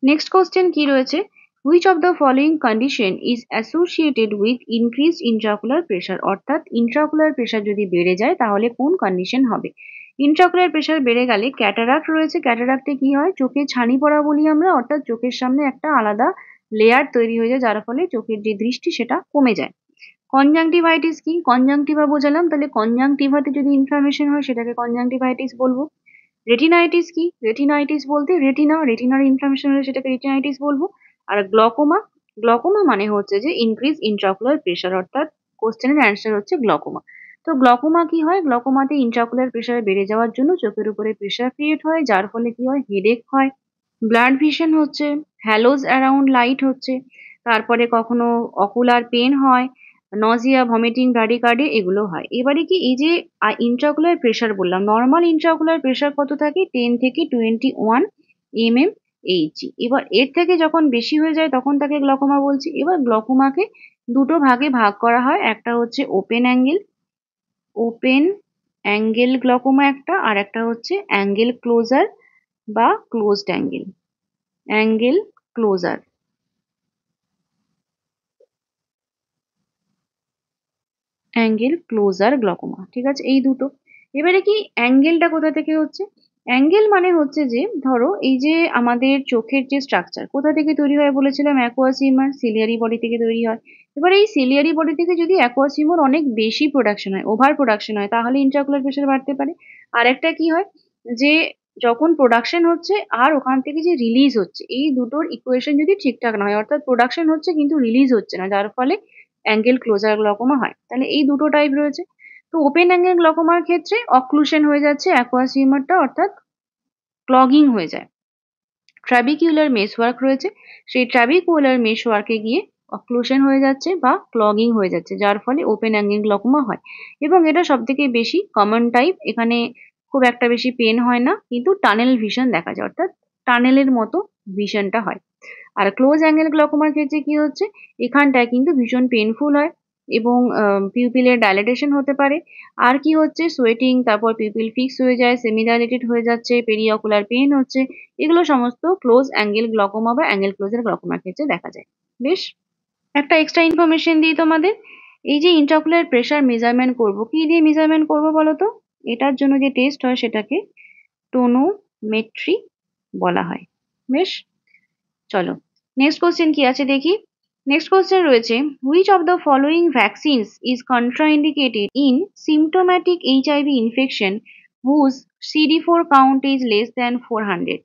নেক্সট কোশ্চেন কি রয়েছে, which of the following condition is associated with increased intraocular pressure? অর্থাৎ ইন্ট্রাকুলার প্রেশার যদি বেড়ে যায় তাহলে কোন কন্ডিশন হবে? ইন্ট্রাকুলার প্রেশার বেড়ে গেলে ক্যাটারাক্ট রয়েছে, ক্যাটারাক্টে কি হয়, চোখে ছানি পড়া বলি আমরা, অর্থাৎ চোখের সামনে একটা আলাদা লেয়ার তৈরি হয়ে যায়, যার ফলে চোখের যে দৃষ্টি সেটা কমে যায়। কনজাংটিভাইটিস কি, কনজাংটিভা বোঝালাম, তাহলে কনজাংটিভাতে যদি ইনফ্লামেশন হয় সেটাকে কনজাংটিভাইটিস বলবো। রেটিনাইটিস কি, রেটিনাইটিস বলতে রেটিনা, রেটিনার ইনফ্লামেশন হলে সেটাকে রেটিনাইটিস বলবো। আর গ্লকোমা, গ্লকোমা মানে হচ্ছে যে ইনক্রিজ ইন্ট্রাকুলার প্রেশার, অর্থাৎ কোশ্চেনের অ্যান্সার হচ্ছে গ্লকোমা। তো গ্লকোমা কি হয়, গ্লকোমাতে ইন্ট্রাকুলার প্রেশার বেড়ে যাওয়ার জন্য চোখের উপরে প্রেশার ক্রিয়েট হয়, যার ফলে কি হয়, হেডেক হয়, ব্লাড ভিশন হচ্ছে, হ্যালোজ অ্যারাউন্ড লাইট হচ্ছে, তারপরে কখনো অকুলার পেন হয়, নজিয়া, ভমিটিং, ব্র্যাডিকার্ডিয়া এগুলো হয়। এবারে কি এই যে ইন্ট্রাঅকুলার প্রেশার বললাম, নর্মাল ইন্ট্রাঅকুলার প্রেশার কত থাকে? 10 থেকে 21 mmHg। এবার এর থেকে যখন বেশি হয়ে যায় তখন তাকে গ্লকোমা বলছি। এবার গ্লকোমাকে দুটো ভাগে ভাগ করা হয়, একটা হচ্ছে ওপেন অ্যাঙ্গেল গ্লকোমা একটা, আর একটা হচ্ছে অ্যাঙ্গেল ক্লোজার বা ক্লোজড অ্যাঙ্গেল ক্লোজার গ্লকোমা। ঠিক আছে, এই দুটো। এবারে কি অ্যাঙ্গেলটা কোথা থেকে হচ্ছে? অ্যাঙ্গেল মানে হচ্ছে যে ধরো এই যে আমাদের চোখের যে স্ট্রাকচার কোথা থেকে তৈরি হয় বলেছিলাম? অ্যাকুয়াস হিউমার, সিলিয়ারি বডি থেকে তৈরি হয়। এবার এই সিলিয়ারি বডি থেকে যদি অ্যাকুয়াস হিউমার অনেক বেশি প্রোডাকশন হয়, ওভার প্রোডাকশন হয়, তাহলে ইন্ট্রাঅকুলার প্রেশার বাড়তে পারে। আর একটা কি হয় যে যখন প্রোডাকশন হচ্ছে আর ওখান থেকে যে রিলিজ হচ্ছে, এই দুটোর ইকুয়েশন যদি ঠিকঠাক না হয়, অর্থাৎ প্রোডাকশন হচ্ছে কিন্তু রিলিজ হচ্ছে না, যার ফলে অ্যাঙ্গেল ক্লোজার গ্লকোমা হয়। তাহলে এই দুটো টাইপ রয়েছে। তো ওপেন অ্যাঙ্গেল গ্লকোমার ক্ষেত্রে অক্লুশন হয়ে যাচ্ছে অ্যাকুয়াস হিউমারটা, অর্থাৎ ক্লগিং হয়ে যায়। ট্রাবিকিউলার মেশওয়ার্ক রয়েছে, সেই ট্রাবিকিউলার মেশওয়ার্কে গিয়ে অক্লুশন হয়ে যাচ্ছে বা ক্লগিং হয়ে যাচ্ছে, যার ফলে ওপেন অ্যাঙ্গেল গ্লকোমা হয়। এবং এটা সব থেকে বেশি কমন টাইপ। এখানে খুব একটা বেশি পেন হয় না, কিন্তু টানেল ভিশন দেখা যায়, অর্থাৎ টানেলের মতো ভিশনটা হয়। আর ক্লোজ অ্যাঙ্গেল গ্লকোমার ক্ষেত্রে কি হচ্ছে? এখানটায় কিন্তু ভীষণ পেইনফুল হয় এবং পিউপিলের ডাইলেটেশন হতে পারে। আর কি হচ্ছে? সোয়েটিং, তারপর পিউপিল ফিক্স হয়ে যায়, সেমি ডাইলেটেড হয়ে যাচ্ছে, পেরিঅকুলার পেইন হচ্ছে। এগুলো সমস্ত ক্লোজ অ্যাঙ্গেল গ্লকোমা বা অ্যাঙ্গেল ক্লোজার গ্লকোমার ক্ষেত্রে দেখা যায়। বেশ, একটা এক্সট্রা ইনফরমেশন দিই তোমাদের। এই যে ইন্ট্রাঅকুলার প্রেশার মেজারমেন্ট করব, কি দিয়ে মেজারমেন্ট করব বলো তো? এটার জন্য যে টেস্ট হয় সেটাকে টোনোমেট্রি বলা হয়। বেশ, চলো নেক্সট কোশ্চেন কি আছে দেখি। নেক্সট কোশ্চেন রয়েছে, which of the following vaccines is contraindicated in symptomatic HIV infection whose CD4 count is less than 400?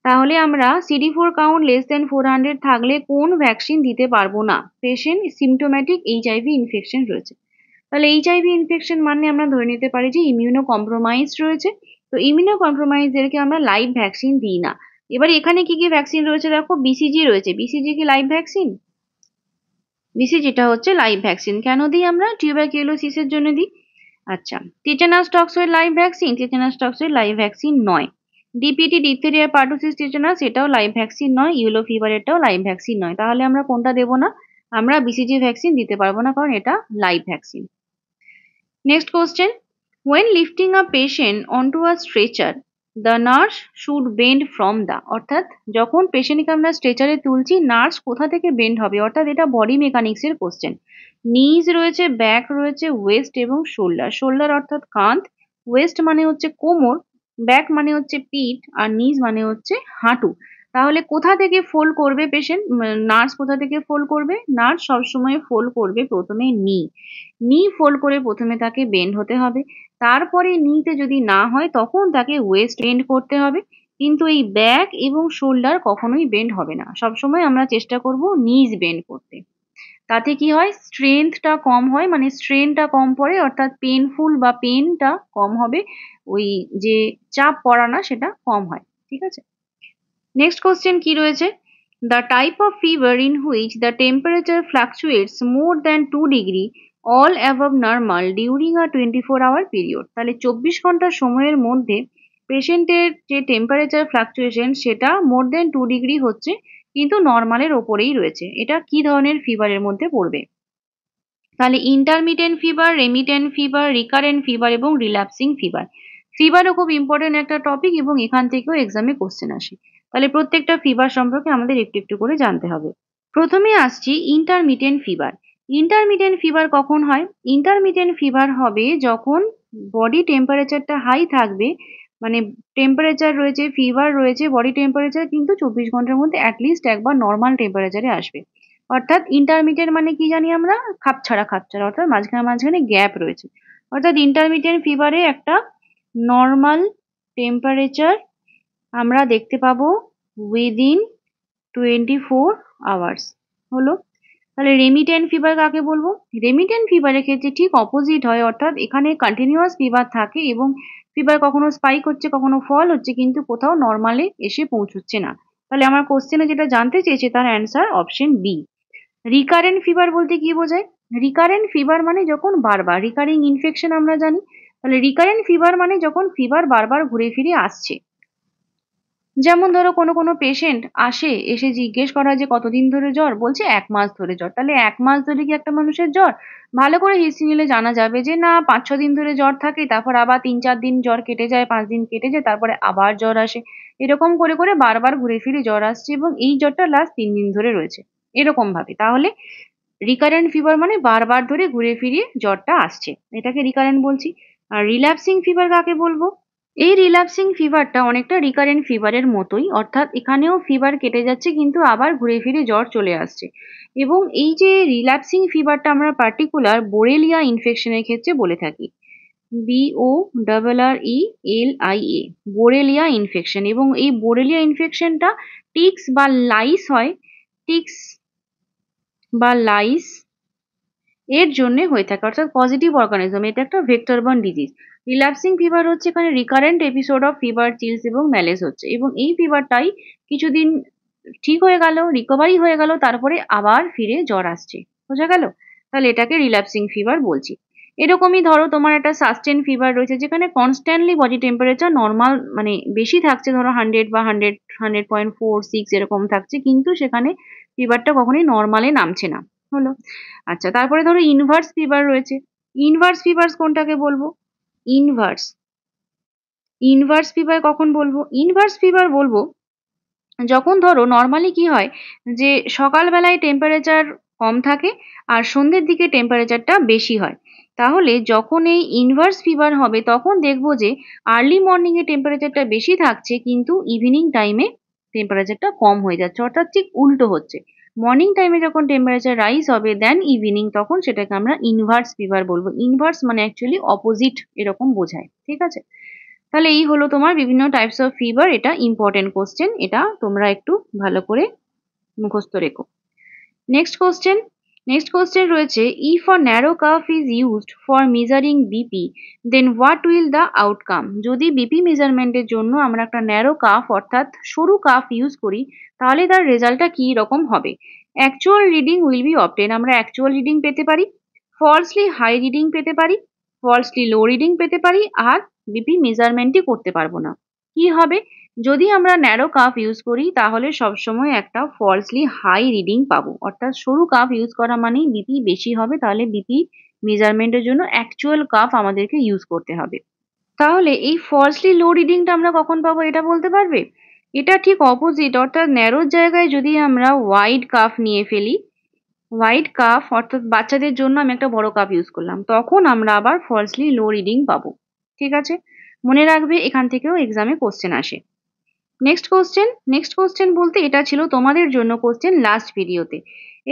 তাহলে আমরা CD4 কাউন্ট লেস দ্যান 400 থাকলে কোন ভ্যাকসিন দিতে পারবো না? পেশেন্ট সিমটোম্যাটিক এইচআইভি ইনফেকশন রয়েছে। তাহলে এইচআইভি ইনফেকশন মানে আমরা ধরে নিতে পারি যে ইমিউনো কম্প্রোমাইজ রয়েছে। তো ইমিউনো কম্প্রোমাইজদেরকে আমরা লাইভ ভ্যাকসিন দিই না। এবার এখানে কি কি ভ্যাকসিন রয়েছে দেখো, বিসিজি রয়েছে। বিসিজি কি লাইভ ভ্যাকসিন? বিসিজিটা হচ্ছে লাইভ ভ্যাকসিন। কেন দিই আমরা? টিউবারকিউলোসিসের জন্য দিই। আচ্ছা, tetanus toxoid live vaccine? Tetanus toxoid live vaccine নয়। ডিপিটি, ডিপথেরিয়া, পার্টুসিস টিটেনাস এটাও লাইভ ভ্যাকসিন নয়। ইয়েলো ফিভার এটাও লাইভ ভ্যাকসিন নয়। তাহলে আমরা কোনটা দেবো না? আমরা বিসিজি ভ্যাকসিন দিতে পারবো না, কারণ এটা live vaccine. Next question. When lifting a patient onto a stretcher, the nurse should bend from the, অর্থাৎ যখন পেশেন্টকে আমরা স্ট্রেচারে তুলছি, নার্স কোথা থেকে বেন্ড হবে? অর্থাৎ এটা বডি মেকানিক্স এর কোশ্চেন। নিজ রয়েছে, ব্যাক রয়েছে, ওয়েস্ট এবং শোল্ডার। শোল্ডার অর্থাৎ কাঁধ, ওয়েস্ট মানে হচ্ছে কোমর, ব্যাক মানে হচ্ছে পিঠ, আর নিজ মানে হচ্ছে হাঁটু। তাহলে কোথা থেকে ফোল্ড করবে পেশেন্ট? নার্স কোথা থেকে ফোল্ড করবে? নার্স সবসময় ফোল্ড করবে প্রথমে নি ফোল্ড করে প্রথমে তাকে বেন্ড হতে হবে। তারপরে নিতে যদি না হয় তখন তাকে ওয়েস্ট বেন্ড করতে হবে। কিন্তু এই ব্যাক এবং শোল্ডার কখনোই বেন্ড হবে না। সবসময় আমরা চেষ্টা করব নিজ বেন্ড করতে। তাতে কি হয়? স্ট্রেংথটা কম হয়, মানে স্ট্রেনটা কম পড়ে, অর্থাৎ পেনফুল বা পেনটা কম হবে, ওই যে চাপ পড়া না সেটা কম হয়। ঠিক আছে, নেক্সট কোশ্চেন কি রয়েছে? The type of fever in which the temperature fluctuates more than 2 degree all above normal during a 24 hour period. তাহলে 24 ঘন্টার সময়ের মধ্যে পেশেন্টের যে টেম্পারেচার ফ্লাকচুয়েশন সেটা মোর দ্যান 2 ডিগ্রি হচ্ছে, কিন্তু নর্মালের ওপরেই রয়েছে। এটা কি ধরনের ফিভারের মধ্যে পড়বে? তাহলে intermittent fever, remittent fever, recurrent fever এবং রিল্যাপসিং ফিভার। ফিভারও খুব ইম্পর্টেন্ট একটা টপিক এবং এখান থেকেও এক্সামে কোশ্চেন আসে। তাহলে প্রত্যেকটা ফিভার সম্পর্কে আমাদের একটু একটু করে জানতে হবে। প্রথমে আসছি ইন্টারমিটেন্ট ফিভার। ইন্টারমিটেন্ট ফিভার কখন হয়? ইন্টারমিটেন্ট ফিভার হবে যখন বডি টেম্পারেচারটা হাই থাকবে, মানে টেম্পারেচার রয়েছে, ফিভার রয়েছে, বডি টেম্পারেচার কিন্তু 24 ঘন্টার মধ্যে অ্যাটলিস্ট একবার নর্মাল টেম্পারেচারে আসবে। অর্থাৎ ইন্টারমিডিয়েট মানে কি জানি আমরা? খাপছাড়া খাপছাড়া, অর্থাৎ মাঝখানে মাঝখানে গ্যাপ রয়েছে। অর্থাৎ ইন্টারমিডিয়েট ফিভারে একটা নর্মাল টেম্পারেচার আমরা দেখতে পাবো উইদিন 24 আওয়ার্স। হলো। তাহলে রেমিটেন্ট ফিভার কাকে বলবো? রেমিটেন্ট ফিভারের ক্ষেত্রে ঠিক অপোজিট হয়, অর্থাৎ এখানে কন্টিনিউয়াস ফিভার থাকে এবং ফিভার কখনো স্পাইক হচ্ছে, কখনো ফল হচ্ছে, কিন্তু কোথাও নর্মালে এসে পৌঁছচ্ছে না। তাহলে আমার কোশ্চেনে যেটা জানতে চেয়েছে তার answer option B. Recurrent fever বলতে কি বোঝায়? রিকারেন্ট ফিভার মানে যখন বারবার, রিকারিং ইনফেকশন আমরা জানি, তাহলে রিকারেন্ট ফিভার মানে যখন ফিভার বারবার ঘুরে ফিরে আসছে। যেমন ধরো কোনো কোনো পেশেন্ট আসে, এসে জিজ্ঞেস করা যে কতদিন ধরে জ্বর, বলছে 1 মাস ধরে জ্বর। তাহলে 1 মাস ধরে কি একটা মানুষের জ্বর? ভালো করে হিস্ট্রি নিলে জানা যাবে যে না, 5-6 দিন ধরে জ্বর থাকে, তারপর আবার 3-4 দিন জ্বর কেটে যায়, 5 দিন কেটে যায়, তারপরে আবার জ্বর আসে। এরকম করে করে বারবার ঘুরে ফিরে জ্বর আসছে এবং এই জ্বরটা লাস্ট 3 দিন ধরে রয়েছে, এরকম ভাবে। তাহলে রিকারেন্ট ফিভার মানে বারবার ধরে ঘুরে ফিরিয়ে জ্বরটা আসছে, এটাকে রিকারেন্ট বলছি। আর রিল্যাপসিং ফিভার কাকে বলবো? এই রিল্যাপসিং ফিভারটা অনেকটা রিকারেন্ট ফিভারের মতোই, অর্থাৎ এখানেও ফিভার কেটে যাচ্ছে কিন্তু আবার ঘুরে ফিরে জ্বর চলে আসছে। এবং এই যে রিল্যাপসিং ফিভারটা আমরা পার্টিকুলার বোরেলিয়া ইনফেকশনের ক্ষেত্রে বলে থাকি। BORRELIA, Borrelia infection. এবং এই বোরেলিয়া ইনফেকশনটা টিক্স বা লাইস হয়, টিক্স বা লাইস এর জন্য হয়ে থাকে, অর্থাৎ পজিটিভ অর্গানিজম। এটা একটা ভেক্টর বর্ন ডিজিজ। রিল্যাপসিং ফিভার হচ্ছে এখানে recurrent episode of fever, chills এবং ম্যালেস হচ্ছে, এবং এই ফিভারটাই কিছুদিন ঠিক হয়ে গেল, রিকভারি হয়ে গেল, তারপরে আবার ফিরে জ্বর আসছে। বোঝা গেল? তাহলে এটাকে রিল্যাপসিং ফিভার বলছি। এরকমই ধরো তোমার একটা সাস্টেন ফিভার রয়েছে, যেখানে কনস্ট্যান্টলি বডি টেম্পারেচার নর্মাল মানে বেশি থাকছে, ধরো 100 বা 100.46 এরকম থাকছে, কিন্তু সেখানে ফিভারটা কখনোই নর্মালে নামছে না। হলো। আচ্ছা, তারপরে ধরো ইনভার্স ফিভার রয়েছে। ইনভার্স ফিভার কোনটাকে বলবো? ইনভার্স ইনভার্স ফিভার কখন বলবো? ইনভার্স ফিভার বলবো যখন ধরো নর্মালি কি হয় যে সকালবেলায় টেম্পারেচার কম থাকে আর সন্ধ্যের দিকে টেম্পারেচারটা বেশি হয়। তাহলে যখন এই ইনভার্স ফিভার হবে তখন দেখবো যে আর্লি মর্নিং এ টেম্পারেচারটা বেশি থাকছে, কিন্তু ইভিনিং টাইমে টেম্পারেচারটা কম হয়ে যাচ্ছে, অর্থাৎ ঠিক উল্টো হচ্ছে। মর্নিং টাইমে যখন টেম্পারেচার রাইজ হবে দেন ইভিনিং, তখন সেটাকে আমরা ইনভার্স ফিভার বলবো। ইনভার্স মানে অ্যাকচুয়ালি অপোজিট এরকম বোঝায়। ঠিক আছে? তাহলে এই হলো তোমার বিভিন্ন টাইপস অফ ফিভার। এটা ইম্পর্টেন্ট কোশ্চেন, এটা তোমরা একটু ভালো করে মুখস্থ রেখো। Next question. নেক্সট কোশ্চেন রয়েছে, if a narrow curve is used for measuring BP then what will the outcome? যদি বিপি মেজারমেন্টের জন্য আমরা একটা ন্যারো কার্ভ অর্থাৎ সরু কার্ভ ইউজ করি, তাহলে তার রেজাল্টটা কি রকম হবে? Actual reading will be obtain, আমরা অ্যাকচুয়াল রিডিং পেতে পারি, ফলসলি হাই রিডিং পেতে পারি, ফলসলি লো রিডিং পেতে পারি, আর বিপি মেজারমেন্টই করতে পারবো না। কি হবে? যদি আমরা ন্যারো কাপ ইউজ করি তাহলে সবসময় একটা ফলসলি হাই রিডিং পাবো, অর্থাৎ সরু কাপ ইউজ করা মানেই বিপি বেশি হবে, তাহলে বিপি মেজারমেন্টের জন্য অ্যাকচুয়াল কাপ আমাদেরকে ইউজ করতে হবে। তাহলে এই ফলসলি লো রিডিংটা আমরা কখন পাবো এটা বলতে পারবে? এটা ঠিক অপোজিট, অর্থাৎ ন্যারোর জায়গায় যদি আমরা ওয়াইড কাপ নিয়ে ফেলি, ওয়াইড কাপ অর্থাৎ বাচ্চাদের জন্য আমি একটা বড় কাপ ইউজ করলাম, তখন আমরা আবার ফলসলি লো রিডিং পাবো। ঠিক আছে? মনে রাখবে, এখান থেকেও এক্সামে কোশ্চেন আসে। নেক্সট কোশ্চেন বলতে এটা ছিল তোমাদের জন্য কোশ্চেন লাস্ট ভিডিওতে।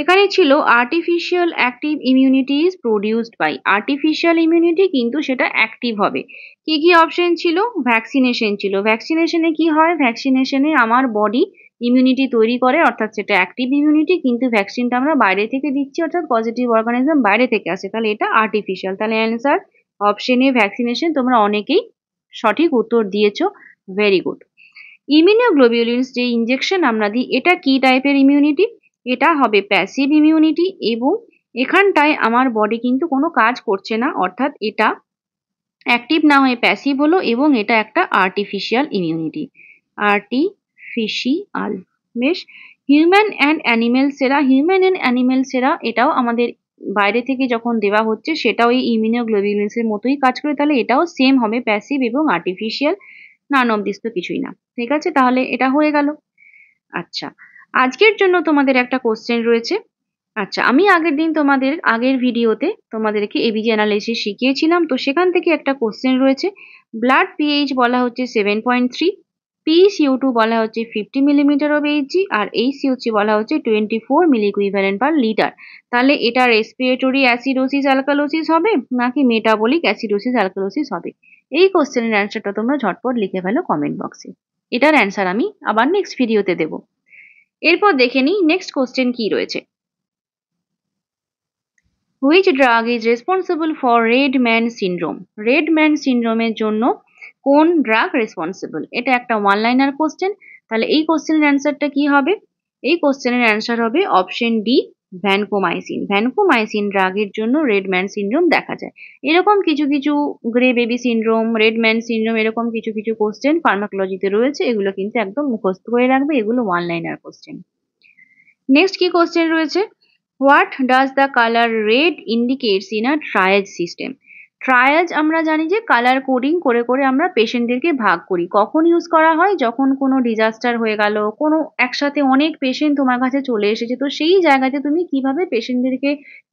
এখানে ছিল artificial active immunity is produced by. Artificial immunity কিন্তু সেটা অ্যাক্টিভ হবে। কি কি অপশন ছিল? ভ্যাকসিনেশন ছিল। ভ্যাকসিনেশনে কি হয়? ভ্যাকসিনেশনে আমার বডি ইমিউনিটি তৈরি করে, অর্থাৎ সেটা অ্যাক্টিভ ইমিউনিটি, কিন্তু ভ্যাকসিনটা আমরা বাইরে থেকে দিচ্ছি, অর্থাৎ পজিটিভ অর্গানিজম বাইরে থেকে আসে, তাহলে এটা আর্টিফিশিয়াল। তাহলে অ্যান্সার অপশন এ ভ্যাকসিনেশন। তোমরা অনেকেই সঠিক উত্তর দিয়েছো, ভেরি গুড। ইমিউনোগ্লোবিউলিনস যে ইনজেকশন আমরা দিই, এটা কি টাইপের ইমিউনিটি? এটা হবে প্যাসিভ ইমিউনিটি, এবং এখানটায় আমার বডি কিন্তু কোনো কাজ করছে না, অর্থাৎ এটা অ্যাক্টিভ না হয়ে প্যাসিভ হলো, এবং এটা একটা আর্টিফিশিয়াল ইমিউনিটি। আর্টিফিশিয়াল। বেশ। হিউম্যান অ্যান্ড অ্যানিমেল সেরা। হিউম্যান অ্যান্ড অ্যানিমেল সেরা এটাও আমাদের বাইরে থেকে যখন দেওয়া হচ্ছে সেটাও এই ইমিউনোগ্লোবিউলিনস এর মতোই কাজ করে, তাহলে এটাও সেম হবে প্যাসিভ এবং আর্টিফিশিয়াল। নান অফ দিস তো কিছুই না। ঠিক আছে? তাহলে এটা হয়ে গেল। আচ্ছা, আজকের জন্য তোমাদের একটা কোশ্চেন রয়েছে। আচ্ছা, আমি আগের দিন তোমাদের আগের ভিডিওতে তোমাদেরকে এবিজি অ্যানালাইসিস শিখিয়েছিলাম, তো সেখান থেকে একটা কোশ্চেন রয়েছে। ব্লাড পিএইচ বলা হচ্ছে 7.3, PCO2 বলা হচ্ছে 50 মিলিমিটার অফ এইচজি, আর HCOC বলা হচ্ছে 24 মিলি ইকুইভ্যালেন্ট পার লিটার। তাহলে এটা রেসপিরেটরি অ্যাসিডোসিস অ্যালকালোসিস হবে নাকি মেটাবলিক অ্যাসিডোসিস অ্যালকালোসিস হবে? এই কোশ্চেনের অ্যান্সারটা তোমরা ঝটপট লিখে ফেলো কমেন্ট বক্সে। এটার অ্যান্সার আমি আবার নেক্সট ভিডিওতে দেবো। এরপর দেখে নিই নেক্সট কোশ্চেন কি রয়েছে। Which drug is responsible for red man syndrome? Red man সিনড্রোমের জন্য কোন ড্রাগ রেসপন্সিবল? এটা একটা ওয়ান লাইনার কোশ্চেন। তাহলে এই কোশ্চেনের অ্যান্সারটা কি হবে? এই কোশ্চেনের অ্যান্সার হবে অপশন ডি, ভ্যানকোমাইসিন ড্রাগের জন্য রেড ম্যান সিনড্রোম দেখা যায়। এরকম কিছু কিছু grey baby syndrome, red man syndrome, এরকম কিছু কিছু কোশ্চেন ফার্মাকোলজিতে রয়েছে, এগুলো কিন্তু একদম মুখস্থ করে রাখবে, এগুলো ওয়ান লাইনার কোশ্চেন। নেক্সট কি কোশ্চেন রয়েছে, what does the colour red indicates in a triage system. Triage আমরা জানি যে কালার কোডিং করে করে আমরা পেশেন্টদেরকে ভাগ করি। কখন ইউজ করা হয়, যখন কোনো ডিজাস্টার হয়ে গেল, কোনো একসাথে অনেক পেশেন্ট তোমার কাছে চলে এসেছে, তো সেই জায়গাতে তুমি কিভাবে পেশেন্টদেরকে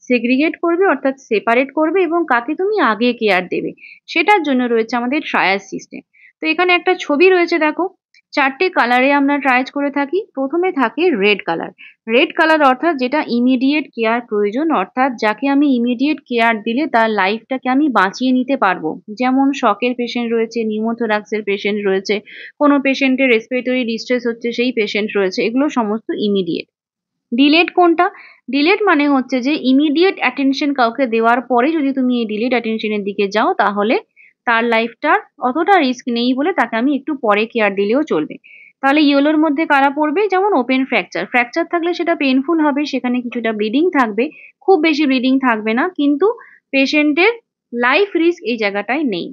সেগ্রিগেট করবে, অর্থাৎ সেপারেট করবে, এবং কাকে তুমি আগে কেয়ার দেবে, সেটার জন্য রয়েছে আমাদের ট্রায়াজ সিস্টেম। তো এখানে একটা ছবি রয়েছে দেখো, চারটে কালারে আমরা ট্রায়াজ করে থাকি। প্রথমে থাকে রেড কালার। রেড কালার অর্থাৎ যেটা ইমিডিয়েট কেয়ার প্রয়োজন, অর্থাৎ যাকে আমি ইমিডিয়েট কেয়ার দিলে তার লাইফটাকে আমি বাঁচিয়ে নিতে পারবো। যেমন শকের পেশেন্ট রয়েছে, নিউমোথোরাক্সের পেশেন্ট রয়েছে, কোনো পেশেন্টের রেসপিরেটরি ডিস্ট্রেস হচ্ছে সেই পেশেন্ট রয়েছে, এগুলো সমস্ত ইমিডিয়েট। ডিলেড কোনটা, ডিলেড মানে হচ্ছে যে ইমিডিয়েট অ্যাটেনশন কাউকে দেওয়ার পরে যদি তুমি এই ডিলেড অ্যাটেনশনের দিকে যাও, তাহলে তার লাইফটার অতটা রিস্ক নেই বলে তাকে আমি একটু পরে কেয়ার দিলেও চলবে। তাহলে ইয়েলোর মধ্যে কারা পড়বে, যেমন ওপেন ফ্র্যাকচার। ফ্র্যাকচার থাকলে সেটা পেনফুল হবে, সেখানে কিছুটা ব্লিডিং থাকবে, খুব বেশি ব্লিডিং থাকবে না, কিন্তু পেশেন্টের লাইফ রিস্ক এই জায়গাটায় নেই।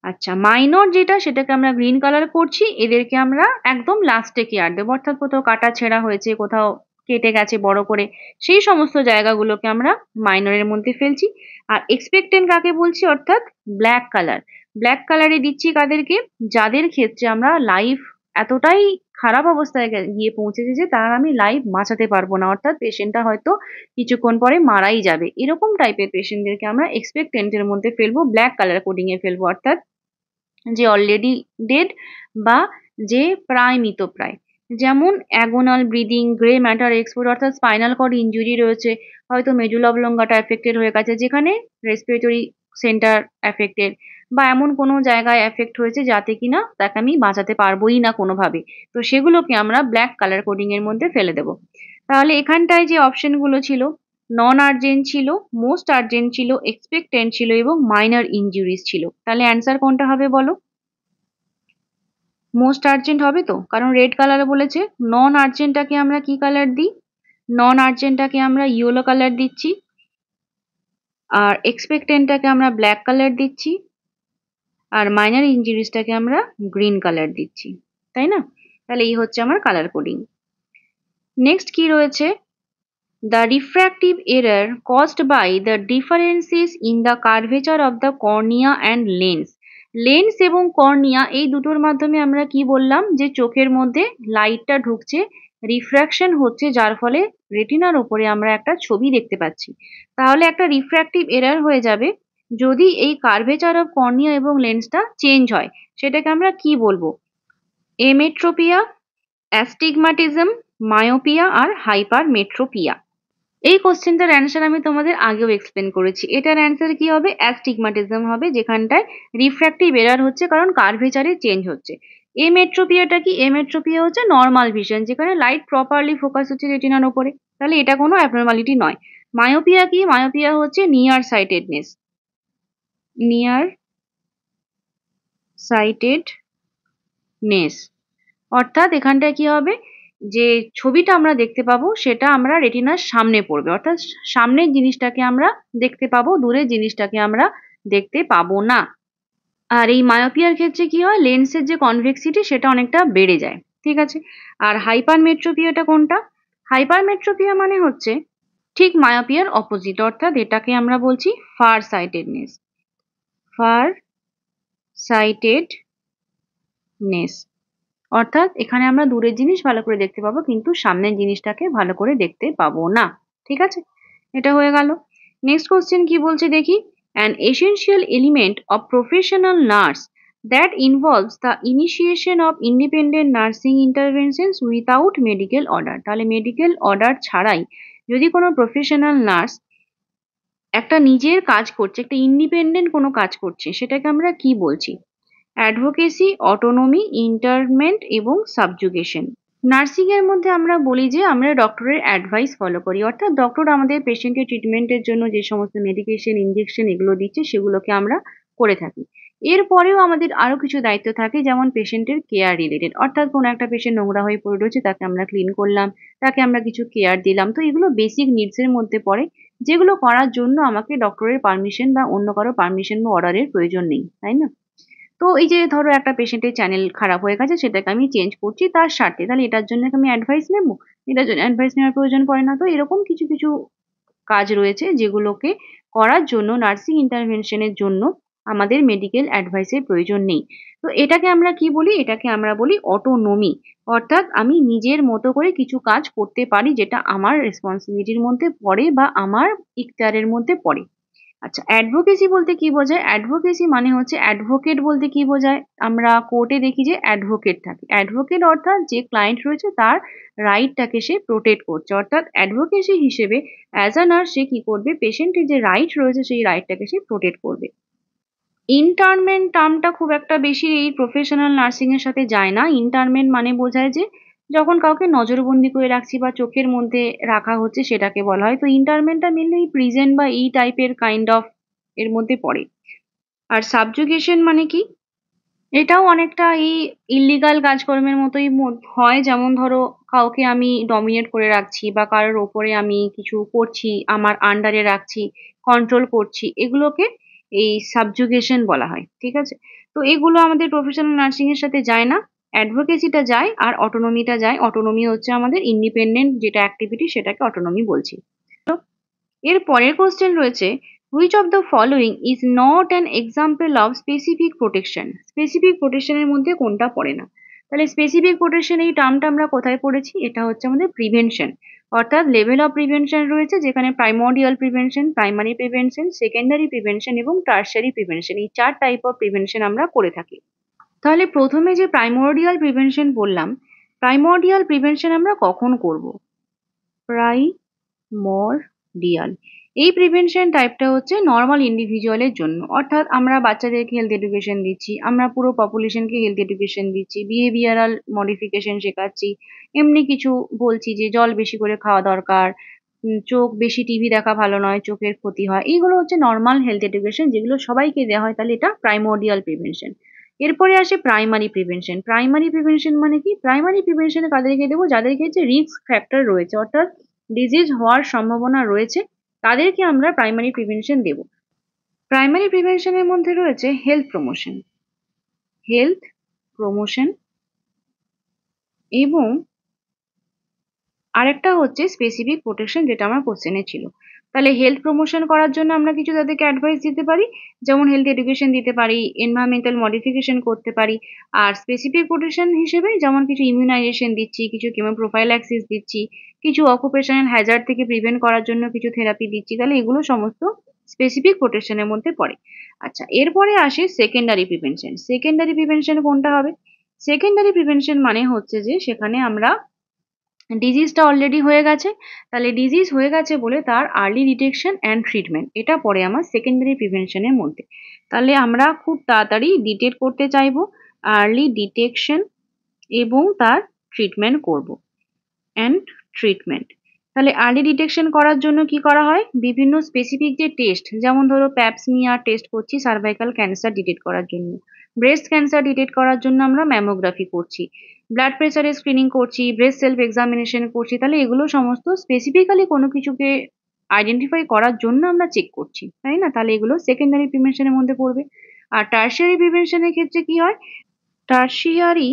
আচ্ছা, মাইনর যেটা, সেটাকে আমরা গ্রিন কালার করছি, এদেরকে আমরা একদম লাস্টে কেয়ার দেবো, অর্থাৎ কোথাও কাটা ছেঁড়া হয়েছে, কোথাও কেটে গেছে বড় করে, সেই সমস্ত জায়গাগুলোকে আমরা মাইনরের মধ্যে ফেলছি। আর এক্সপেক্টেন্ট কাকে বলছি, অর্থাৎ ব্ল্যাক কালার। ব্ল্যাক কালারে দিচ্ছি কাদেরকে, যাদের ক্ষেত্রে আমরা লাইফ এতটাই খারাপ অবস্থায় গিয়ে পৌঁছেছে যে তার আমি লাইফ বাঁচাতে পারবো না, অর্থাৎ পেশেন্টটা হয়তো কিছুক্ষণ পরে মারাই যাবে, এরকম টাইপের পেশেন্টদেরকে আমরা এক্সপেক্টেন্টের মধ্যে ফেলবো, ব্ল্যাক কালার কোডিং এ ফেলবো, অর্থাৎ যে অলরেডি ডেড বা যে প্রায় মৃতপ্রায়। যেমন অ্যাগোনাল ব্রিদিং, গ্রে ম্যাটার এক্সপোর্ট, অর্থাৎ স্পাইনাল কর্ড ইনজুরি রয়েছে, হয়তো মেডুলা অবলঙ্গাটা এফেক্টেড হয়ে গেছে, যেখানে রেসপিরেটরি সেন্টার এফেক্টেড, বা এমন কোনো জায়গায় এফেক্ট হয়েছে যাতে কিনা তাকে আমি বাঁচাতে পারবোই না কোনোভাবে, তো সেগুলোকে আমরা ব্ল্যাক কালার কোডিং এর মধ্যে ফেলে দেবো। তাহলে এখানটায় যে অপশনগুলো ছিল, নন আর্জেন্ট ছিল, মোস্ট আর্জেন্ট ছিল, এক্সপেক্টেন্ট ছিল, এবং মাইনর ইনজুরিজ ছিল। তাহলে অ্যান্সার কোনটা হবে বলো? মোস্ট আর্জেন্ট হবে তো, কারণ রেড কালার বলেছে। নন আর্জেন্টটাকে আমরা কি কালার দিই, নন আর্জেন্টটাকে আমরা ইয়েলো কালার দিচ্ছি, আর এক্সপেক্টেন্টটাকে আমরা ব্ল্যাক কালার দিচ্ছি, আর মাইনর ইনজুরিজটাকে আমরা গ্রিন কালার দিচ্ছি, তাই না? তাহলে এই হচ্ছে আমার কালার কোডিং। নেক্সট কি রয়েছে, the refractive error caused by the differences in the curvature of the cornea and lens. Lens এবং কর্নিয়া এই দুটোর মাধ্যমে আমরা কি বললাম, যে চোখের মধ্যে লাইটটা ঢুকছে, রিফ্র্যাকশন হচ্ছে, যার ফলে রেটিনার উপরে আমরা একটা ছবি দেখতে পাচ্ছি। তাহলে একটা রিফ্র্যাক্টিভ এরার হয়ে যাবে যদি এই কার্ভেচার অফ কর্নিয়া এবং লেন্সটা চেঞ্জ হয়। সেটাকে আমরা কি বলবো, এমেট্রোপিয়া, অ্যাস্টিগমাটিজম, মায়োপিয়া আর হাইপারমেট্রোপিয়া। এই কোশ্চেনটার অ্যান্সার আমি তোমাদের আগেও এক্সপ্লেন করেছি। এটার অ্যান্সার কি হবে, অ্যাস্টিগমাটিজম হবে, যেখানটায় রিফ্র্যাক্টিভ এরার হচ্ছে কারণ কার্ভেচারে চেঞ্জ হচ্ছে। এমেট্রোপিয়াটা কি, এমেট্রোপিয়া হচ্ছে নর্মাল ভিশন, যেখানে লাইট প্রপারলি ফোকাস হচ্ছে রেটিনার উপরে, তাহলে এটা কোনো অ্যাবনর্মালিটি নয়। মায়োপিয়া কি, মায়োপিয়া হচ্ছে নিয়ার সাইটেডনেস, নিয়ার সাইটেডনেস, অর্থাৎ এখানটায় কি হবে, যে ছবিটা আমরা দেখতে পাবো সেটা আমরা রেটিনার সামনে পড়বে, অর্থাৎ সামনের জিনিসটাকে আমরা দেখতে পাবো, দূরের জিনিসটাকে আমরা দেখতে পাবো না। আর এই মায়োপিয়ার ক্ষেত্রে কি হয়, লেন্সের যে কনভেক্সিটি সেটা অনেকটা বেড়ে যায়, ঠিক আছে। আর হাইপারমেট্রোপিয়াটা কোনটা, হাইপারমেট্রোপিয়া মানে হচ্ছে ঠিক মায়োপিয়ার অপোজিট, অর্থাৎ এটাকে আমরা বলছি ফার সাইটেডনেস, ফার সাইটেডনেস, অর্থাৎ এখানে আমরা দূরের জিনিস ভালো করে দেখতে পাবো কিন্তু সামনের জিনিসটাকে ভালো করে দেখতে পাবো না, ঠিক আছে। এটা হয়ে গেল। নেক্সট কোশ্চেন কি বলছে দেখি, an essential element of professional nurse that involves the initiation of independent nursing interventions without medical order। তাহলে মেডিকেল অর্ডার ছাড়াই যদি কোনো প্রফেশনাল নার্স একটা নিজের কাজ করছে, একটা ইন্ডিপেন্ডেন্ট কোনো কাজ করছে, সেটাকে আমরা কি বলছি, অ্যাডভোকেসি, অটোনমি, ইন্টারমেন্ট এবং সাবজুগেশন। নার্সিং এর মধ্যে আমরা বলি যে আমরা ডক্টরের অ্যাডভাইস ফলো করি, অর্থাৎ ডক্টর আমাদের পেশেন্টের ট্রিটমেন্টের জন্য যে সমস্ত মেডিকেশন, ইনজেকশন এগুলো দিচ্ছে সেগুলোকে আমরা করে থাকি। এরপরেও আমাদের আরো কিছু দায়িত্ব থাকে, যেমন পেশেন্টের কেয়ার রিলেটেড, অর্থাৎ কোনো একটা পেশেন্ট নোংরা হয়ে পড়ে রয়েছে, তাকে আমরা ক্লিন করলাম, তাকে আমরা কিছু কেয়ার দিলাম। তো এগুলো বেসিক নিডস এর মধ্যে পড়ে, যেগুলো করার জন্য আমাকে ডক্টরের পারমিশন বা অন্য কারো পারমিশন বা অর্ডারের প্রয়োজন নেই, তাই না? তো এই যে ধরো একটা পেশেন্টের চ্যানেল খারাপ হয়ে গেছে, সেটাকে আমি চেঞ্জ করছি তার স্বার্থে, তাহলে এটার জন্য কি আমি অ্যাডভাইস নেবো? এটার জন্য অ্যাডভাইস নেওয়ার প্রয়োজন পড়ে না। তো এরকম কিছু কিছু কাজ রয়েছে যেগুলোকে করার জন্য, নার্সিং ইন্টারভেনশনের জন্য আমাদের মেডিকেল অ্যাডভাইসের প্রয়োজন নেই। তো এটাকে আমরা কি বলি? এটাকে আমরা বলি অটোনমি। অর্থাৎ আমি নিজের মতো করে কিছু কাজ করতে পারি, যেটা আমার রেসপন্সিবিলিটির মধ্যে পড়ে বা আমার ইখতিয়ারের মধ্যে পড়ে। আচ্ছা, অ্যাডভোকেসি বলতে কি বোঝায়? অ্যাডভোকেসি মানে হচ্ছে, অ্যাডভোকেট বলতে কি বোঝায়? আমরা কোর্টে দেখি যে অ্যাডভোকেট থাকে। অ্যাডভোকেট অর্থাৎ যে ক্লায়েন্ট রয়েছে তার রাইটটাকে সে প্রোটেক্ট করছে। অর্থাৎ অ্যাডভোকেসি হিসেবে অ্যাজ আ নার্স সে কি করবে? পেশেন্টের যে রাইট রয়েছে সেই রাইটটাকে সে প্রোটেক্ট করবে। ইন্টারমেন্ট টার্মটা খুব একটা বেশি এই প্রফেশনাল নার্সিং এর সাথে যায় না। ইন্টারমেন্ট মানে বোঝায় যে যখন কাউকে নজরবন্দি করে রাখছি বা চোখের মধ্যে রাখা হচ্ছে, সেটাকে বলা হয়। তো ইন্টারমেন্টটা মেনলি এই প্রিজেন্ট বা এই টাইপের কাইন্ড অফ এর মধ্যে পড়ে। আর সাবজুগেশন মানে কি? এটাও অনেকটা এই ইল্লিগাল কাজকর্মের মতোই হয়। যেমন ধরো, কাউকে আমি ডমিনেট করে রাখছি বা কারোর ওপরে আমি কিছু করছি, আমার আন্ডারে রাখছি, কন্ট্রোল করছি, এগুলোকে এই সাবজুগেশন বলা হয়। ঠিক আছে? তো এগুলো আমাদের প্রফেশনাল নার্সিং এর সাথে যায় না। অ্যাডভোকেসিটা যায় আর অটোনমিটা যায়। অটোনমি হচ্ছে আমাদের ইন্ডিপেন্ডেন্ট যেটা অ্যাক্টিভিটি, সেটাকে অটোনমি বলছি। এর পরের কোশ্চেন রয়েছে, which of the following is not an example of specific protection? Specific প্রোটেকশনের মধ্যে কোনটা পড়ে না? তাহলে স্পেসিফিক প্রোটেকশন এই টার্মটা আমরা কোথায় পড়েছি? এটা হচ্ছে আমাদের প্রিভেনশন। অর্থাৎ লেভেল অফ প্রিভেনশন রয়েছে, যেখানে primordial prevention, primary prevention, secondary prevention এবং টার্সারি প্রিভেনশন, এই 4 টাইপ অফ প্রিভেনশন আমরা করে থাকি। তাহলে প্রথমে যে প্রাইমোর্ডিয়াল প্রিভেনশন বললাম, প্রাইমোর্ডিয়াল প্রিভেনশন আমরা কখন করব? প্রাইমর্ডিয়াল এই প্রিভেনশন টাইপটা হচ্ছে নর্মাল ইন্ডিভিজুয়ালের জন্য। অর্থাৎ আমরা বাচ্চাদেরকে হেলথ এডুকেশন দিচ্ছি, আমরা পুরো পপুলেশনকে হেলথ এডুকেশন দিচ্ছি, বিহেভিয়ারাল মডিফিকেশন শেখাচ্ছি, এমনি কিছু বলছি যে জল বেশি করে খাওয়া দরকার, চোখ বেশি টিভি দেখা ভালো নয়, চোখের ক্ষতি হয়। এইগুলো হচ্ছে নর্মাল হেলথ এডুকেশন, যেগুলো সবাইকে দেওয়া হয়। তাহলে এটা প্রাইমোর্ডিয়াল প্রিভেনশন। এরপরে আসে প্রাইমারি প্রিভেনশন। প্রাইমারি প্রিভেনশন মানে কি? প্রাইমারি প্রিভেনশনে কাদেরকে দেবো? যাদেরকে যে রিস্ক ফ্যাক্টর রয়েছে, অর্থাৎ ডিজিজ হওয়ার সম্ভাবনা রয়েছে, তাদেরকে আমরা প্রাইমারি প্রিভেনশন দেব। প্রাইমারি প্রিভেনশনের মধ্যে রয়েছে হেলথ প্রমোশন এবং আরেকটা হচ্ছে স্পেসিফিক প্রোটেকশন, যেটা আমার কোশ্চেনে ছিল। তাহলে হেলথ প্রমোশন করার জন্য আমরা কিছু তাদেরকে অ্যাডভাইস দিতে পারি, যেমন হেলথ এডুকেশন দিতে পারি, এনভায়রনমেন্টাল মডিফিকেশন করতে পারি। আর স্পেসিফিক প্রোটেকশন হিসেবে যেমন কিছু ইমিউনাইজেশন দিচ্ছি, কিছু কেমোপ্রোফাইল্যাক্সিস দিচ্ছি, কিছু অকুপেশনাল হ্যাজার্ড থেকে প্রিভেন্ট করার জন্য কিছু থেরাপি দিচ্ছি। তাহলে এগুলো সমস্ত স্পেসিফিক প্রোটেকশনের মধ্যে পড়ে। আচ্ছা, এরপরে আসে সেকেন্ডারি প্রিভেনশন। সেকেন্ডারি প্রিভেনশন কোনটা হবে? সেকেন্ডারি প্রিভেনশন মানে হচ্ছে যে সেখানে আমরা ডিজিজটা অলরেডি হয়ে গেছে, তাহলে ডিজিজ হয়ে গেছে বলে তার আর্লি ডিটেকশন অ্যান্ড ট্রিটমেন্ট, এটা পড়ে আমার সেকেন্ডারি প্রিভেনশনের মধ্যে। তাহলে আমরা খুব তাড়াতাড়ি ডিটেক্ট করতে চাইবো, আর্লি ডিটেকশন এবং তার ট্রিটমেন্ট করব, অ্যান্ড ট্রিটমেন্ট। তাহলে আর্লি ডিটেকশন করার জন্য কি করা হয়? বিভিন্ন স্পেসিফিক যে টেস্ট, যেমন ধরো প্যাপসমিয়ার টেস্ট করছি সার্ভাইকাল ক্যান্সার ডিটেক্ট করার জন্য, ব্রেস্ট ক্যান্সার ডিটেক্ট করার জন্য আমরা ম্যামোগ্রাফি করছি, ব্লাড প্রেশারের স্ক্রিনিং করছি, ব্রেস্ট সেলফ এক্সামিনেশন করছি। তাহলে এগুলো সমস্ত স্পেসিফিক্যালি কোনো কিছুকে আইডেন্টিফাই করার জন্য আমরা চেক করছি, তাই না? তাহলে এগুলো সেকেন্ডারি প্রিভেনশনের মধ্যে পড়বে। আর টার্সিয়ারি প্রিভেনশনের ক্ষেত্রে কি হয়? টার্সিয়ারি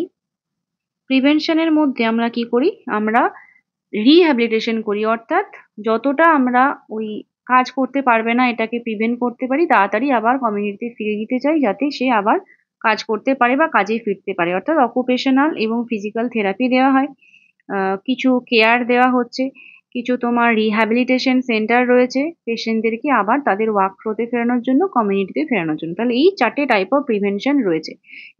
প্রিভেনশনের মধ্যে আমরা কি করি? আমরা রিহ্যাবিলিটেশন করি। অর্থাৎ যতটা আমরা ওই কাজ করতে পারবে না এটাকে প্রিভেন্ট করতে পারি, তাড়াতাড়ি আবার কমিউনিটিতে ফিরে দিতে চাই, যাতে সে আবার কাজ করতে পারে বা কাজে ফিরতে পারে। অর্থাৎ অকুপেশনাল এবং ফিজিক্যাল থেরাপি দেওয়া হয়, কিছু কেয়ার দেওয়া হচ্ছে, কিছু তোমার রিহ্যাবিলিটেশন সেন্টার রয়েছে পেশেন্টদেরকে আবার তাদের ওয়ার্ক ফ্লোতে ফেরানোর জন্য, কমিউনিটিতে ফেরানোর জন্য। তাহলে এই 4টে টাইপ অফ প্রিভেনশন রয়েছে।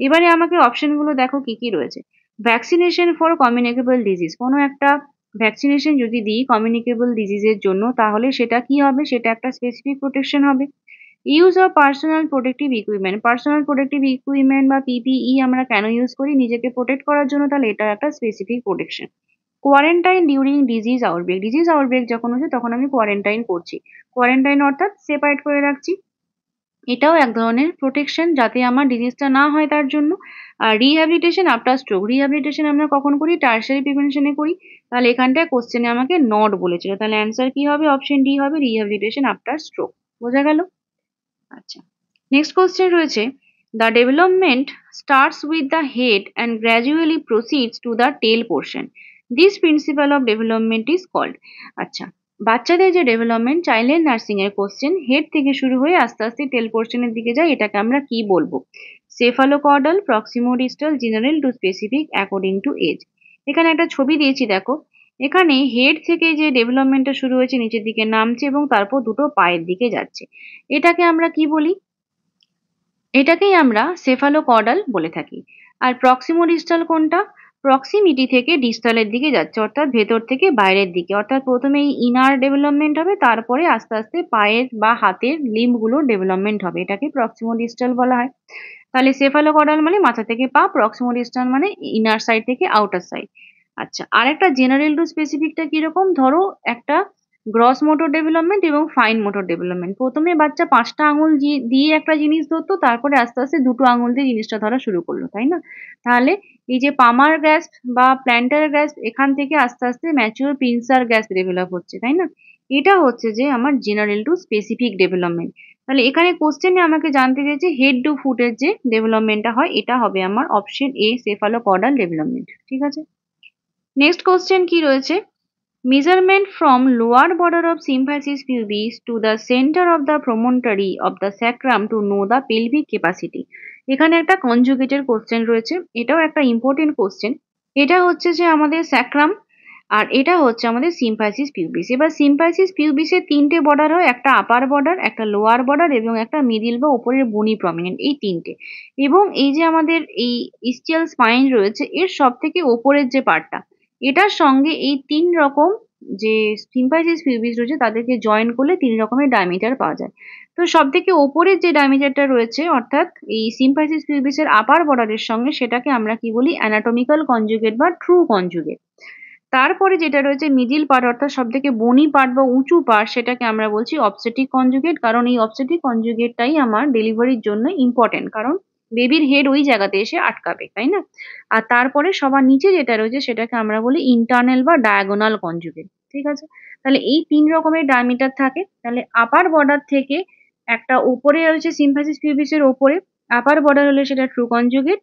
এবারে আমাকে অপশনগুলো দেখো কি কি রয়েছে। ভ্যাকসিনেশন ফর কমিউনিকেবল ডিজিজ, কোনো একটা ভ্যাকসিনেশন যদি দিই কমিউনিকেবল ডিজিজের জন্য, তাহলে সেটা কি হবে? সেটা একটা স্পেসিফিক প্রোটেকশন হবে। Use of personal protective equipment, personal protective equipment বা পিপিই আমরা কেন ইউজ করি? নিজেকে প্রোটেক্ট করার জন্য। তাহলে এটা একটা specific protection. Quarantine during disease outbreak, disease outbreak যখন হচ্ছে তখন আমি কোয়ারেন্টাইন করছি। কোয়ারেন্টাইন অর্থাৎ সেপারেট করে রাখছি। এটাও এক ধরনের প্রোটেকশন, যাতে আমার ডিজিজটা না হয় তার জন্য। আর রিহ্যাবিলিটেশন আফটার স্ট্রোক, রিহ্যাবিলিটেশন আমরা কখন করি? টার্সারি প্রিভেনশনে করি। তাহলে এখানটায় কোশ্চেনে আমাকে নট বলেছিল, তাহলে অ্যান্সার কি হবে? অপশন ডি হবে, রিহ্যাবিলিটেশন আফটার স্ট্রোক। বোঝা গেল? আচ্ছা, নেক্সট কোশ্চেন রয়েছে, the development starts with the head and gradually proceeds to the tail portion, this principle of development is called. আচ্ছা, বাচ্চাদের যে ডেভেলপমেন্ট চাইল্ড নার্সিং এর কোশ্চেন, হেড থেকে শুরু হয়ে আস্তে আস্তে টেল পোর্শনের দিকে যায়, এটাকে আমরা কি বলবো? Cephalocaudal, proximodistal, general to specific according to age. এখানে একটা ছবি দিয়েছি দেখো, এখানে হেড থেকে যে ডেভেলপমেন্টটা শুরু হয়েছে নিচের দিকে নামছে এবং তারপর দুটো পায়ের দিকে যাচ্ছে, এটাকে আমরা কি বলি? এটাকেই আমরা সেফালোকর্ডাল বলে থাকি। আর প্রক্সিমোডিস্টাল কোনটা? প্রক্সিমিটি থেকে ডিস্টালের দিকে যাচ্ছে, অর্থাৎ ভেতর থেকে বাইরের দিকে, অর্থাৎ প্রথমে এই ইনার ডেভেলপমেন্ট হবে, তারপরে আস্তে আস্তে পায়ের বা হাতের লিম্বগুলোর ডেভেলপমেন্ট হবে, এটাকে প্রক্সিমোডিস্টাল বলা হয়। তাহলে সেফালোকর্ডাল মানে মাথা থেকে পা, প্রক্সিমোডিস্টাল মানে ইনার সাইড থেকে আউটার সাইড। আচ্ছা, আর একটা জেনারেল টু স্পেসিফিকটা কিরকম? ধরো একটা গ্রস মোটর ডেভেলপমেন্ট এবং ফাইন মোটর ডেভেলপমেন্ট। প্রথমে বাচ্চা 5টা আঙুল দিয়ে একটা জিনিস ধরতো, তারপরে আস্তে আস্তে 2টো আঙুল দিয়ে জিনিসটা ধরা শুরু করলো, তাই না? তাহলে এই যে পামার গ্যাস্প বা প্ল্যান্টার গ্যাস্প, এখান থেকে আস্তে আস্তে ম্যাচিওর পিনসার গ্যাস্প ডেভেলপ হচ্ছে, তাই না? এটা হচ্ছে যে আমার জেনারেল টু স্পেসিফিক ডেভেলপমেন্ট। তাহলে এখানে কোশ্চেনে আমাকে জানতে চেয়েছে হেড টু ফুটের যে ডেভেলপমেন্টটা হয়, এটা হবে আমার অপশন এ, সেফালোকর্ডাল ডেভেলপমেন্ট। ঠিক আছে, নেক্সট কোশ্চেন কি রয়েছে? Measurement from lower border of symphysis pubis to the center of the promontory of the sacrum to know the pelvic capacity. এখানে একটা কনজুগেটের কোশ্চেন রয়েছে, এটাও একটা ইম্পর্টেন্ট কোশ্চেন। এটা হচ্ছে যে আমাদের স্যাক্রাম, আর এটা হচ্ছে আমাদের সিম্পাইসিস পিউবিস। এবার সিম্পাইসিস পিউবিসের 3টে বর্ডার হয়, একটা আপার বর্ডার, একটা লোয়ার বর্ডার এবং একটা মিডিল বা উপরের বনি প্রমিনেন্ট, এই 3টে। এবং এই যে আমাদের এই ইস্টিয়াল স্পাইন রয়েছে, এর সব থেকে ওপরের যে পার্টটা, এটার সঙ্গে এই 3 রকম যে সিম্পাইসিস পিউবিস রয়েছে তাদেরকে জয়েন করলে 3 রকমের ডায়ামিটার পাওয়া যায়। তো সব থেকে ওপরের যে ডায়ামিটারটা রয়েছে, অর্থাৎ এই সিম্পাইসিস পিউবিসের আপার বর্ডারের সঙ্গে, সেটাকে আমরা কি বলি? অ্যানাটমিক্যাল কনজুগেট বা ট্রু কনজুগেট। তারপরে যেটা রয়েছে মিডিল পার্ট, অর্থাৎ সব থেকে বনি পার্ট বা উঁচু পার্ট, সেটাকে আমরা বলছি অবস্টেটিক কনজুগেট, কারণ এই অবস্টেটিক কনজুগেটটাই আমার ডেলিভারির জন্য ইম্পর্টেন্ট, কারণ বেবির হেড ওই জায়গাতে এসে আটকাবে, তাই না? আর তারপরে সবার নিচে যেটা রয়েছে সেটাকে আমরা বলি ইন্টারনাল বা ডায়াগোনাল কনজুগেট। ঠিক আছে, তাহলে এই 3 রকমের ডায়ামিটার থাকে। তাহলে আপার বর্ডার থেকে একটা উপরে রয়েছে সিম্ফাসিস পিউবিসের ওপরে, আপার বর্ডার হলে সেটা ট্রু কনজুগেট,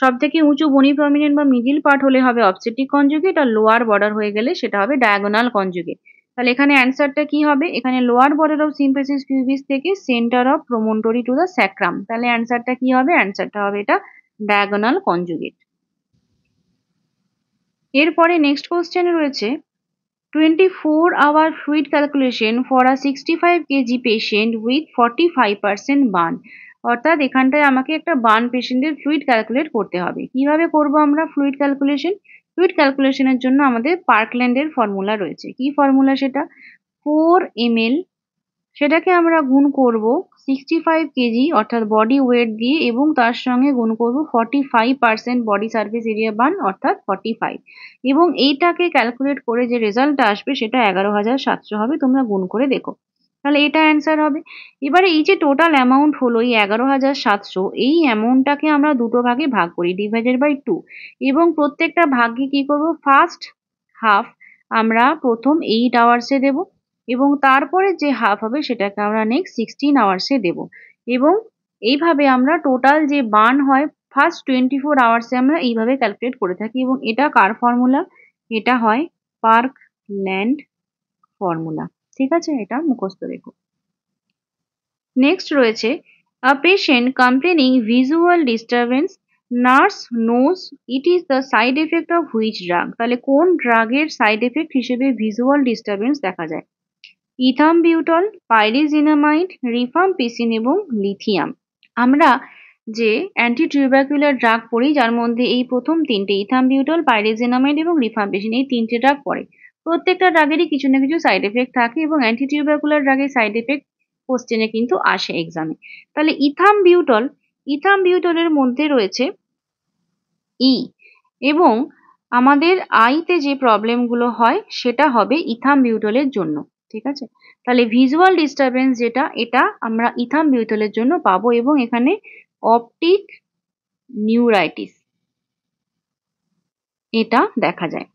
সব থেকে উঁচু বনি প্রমিনেন্ট বা মিডিল পার্ট হলে হবে অবস্টেটিক কনজুগেট, আর লোয়ার বর্ডার হয়ে গেলে সেটা হবে ডায়াগোনাল কনজুগেট। তাহলে এখানে অ্যান্সারটা কি হবে? এখানে lower border of symphysis pubis থেকে centre of promontory to the sacrum, তাহলে অ্যান্সারটা কি হবে? অ্যান্সারটা হবে এটা ডায়াগোনাল কনজুগেট। এরপরে নেক্সট কোশ্চেন রয়েছে 24-hour fluid calculation for a 65 kg patient with 45% burn. অর্থাৎ এখানটায় আমাকে একটা বার্ন পেশেন্টের ফ্লুইড ক্যালকুলেট করতে হবে। কিভাবে করব আমরা ফ্লুইড ক্যালকুলেশন? ফ্লুইড ক্যালকুলেশনের জন্য আমাদের পার্কল্যান্ডের ফর্মুলা রয়েছে। কি ফর্মুলা সেটা? 4 ml, সেটাকে আমরা গুণ করব 65 কেজি অর্থাৎ বডি ওয়েট দিয়ে, এবং তার সঙ্গে গুণ করব 45% বডি সারফেস এরিয়া বার্ন অর্থাৎ 45, এবং এইটাকে ক্যালকুলেট করে যে রেজাল্টটা আসবে সেটা 11,700 হবে। তোমরা গুণ করে দেখো, তাহলে এটা অ্যান্সার হবে। এবারে এই যে টোটাল অ্যামাউন্ট হলো এই 11,700, এই অ্যামাউন্টটাকে আমরা দুটো ভাগে ভাগ করি, ডিভাইডেড বাই 2, এবং প্রত্যেকটা ভাগে কি করব? ফার্স্ট হাফ আমরা প্রথম 8 আওয়ার্সে দেব, এবং তারপরে যে হাফ হবে সেটাকে আমরা নেক্সট 16 আওয়ার্সে দেব, এবং এইভাবে আমরা টোটাল যে বার্ন হয় ফার্স্ট 24 আওয়ার্সে আমরা এইভাবে ক্যালকুলেট করে থাকি। এবং এটা কার ফর্মুলা? এটা হয় পার্কল্যান্ড ফর্মুলা। ঠিক আছে, এটা মুখস্থ রেখো। নেক্সট রয়েছে a patient complaining visual disturbance, nurse knows it is the side effect of which drug. তাহলে কোন ড্রাগের সাইড এফেক্ট হিসেবে ভিজুয়াল ডিস্টারবেন্স দেখা যায়? ইথামবিউটল, পাইরিজিনামাইড, রিফাম্পিসিন এবং লিথিয়াম। আমরা যে অ্যান্টি টিউবারকুলার ড্রাগ পড়ি, যার মধ্যে এই প্রথম 3টে ইথামবিউটল, পাইরিজিনামাইড এবং রিফাম্পিসিন, এই 3টে ড্রাগ পড়ে। প্রত্যেকটা ড্রাগেরই কিছু না কিছু সাইড এফেক্ট থাকে, এবং অ্যান্টি টিউবারকুলার ড্রাগের সাইড এফেক্ট কোশ্চেনে কিন্তু আসে এক্সামে। তাহলে ইথামবিউটলের মধ্যে রয়েছে ই, এবং আমাদের আইতে যে প্রবলেমগুলো হয় সেটা হবে ইথামবিউটলের জন্য। ঠিক আছে, তাহলে ভিজুয়াল ডিস্টারবেন্স যেটা, এটা আমরা ইথামবিউটলের জন্য পাবো এবং এখানে অপটিক নিউরাইটিস এটা দেখা যায়।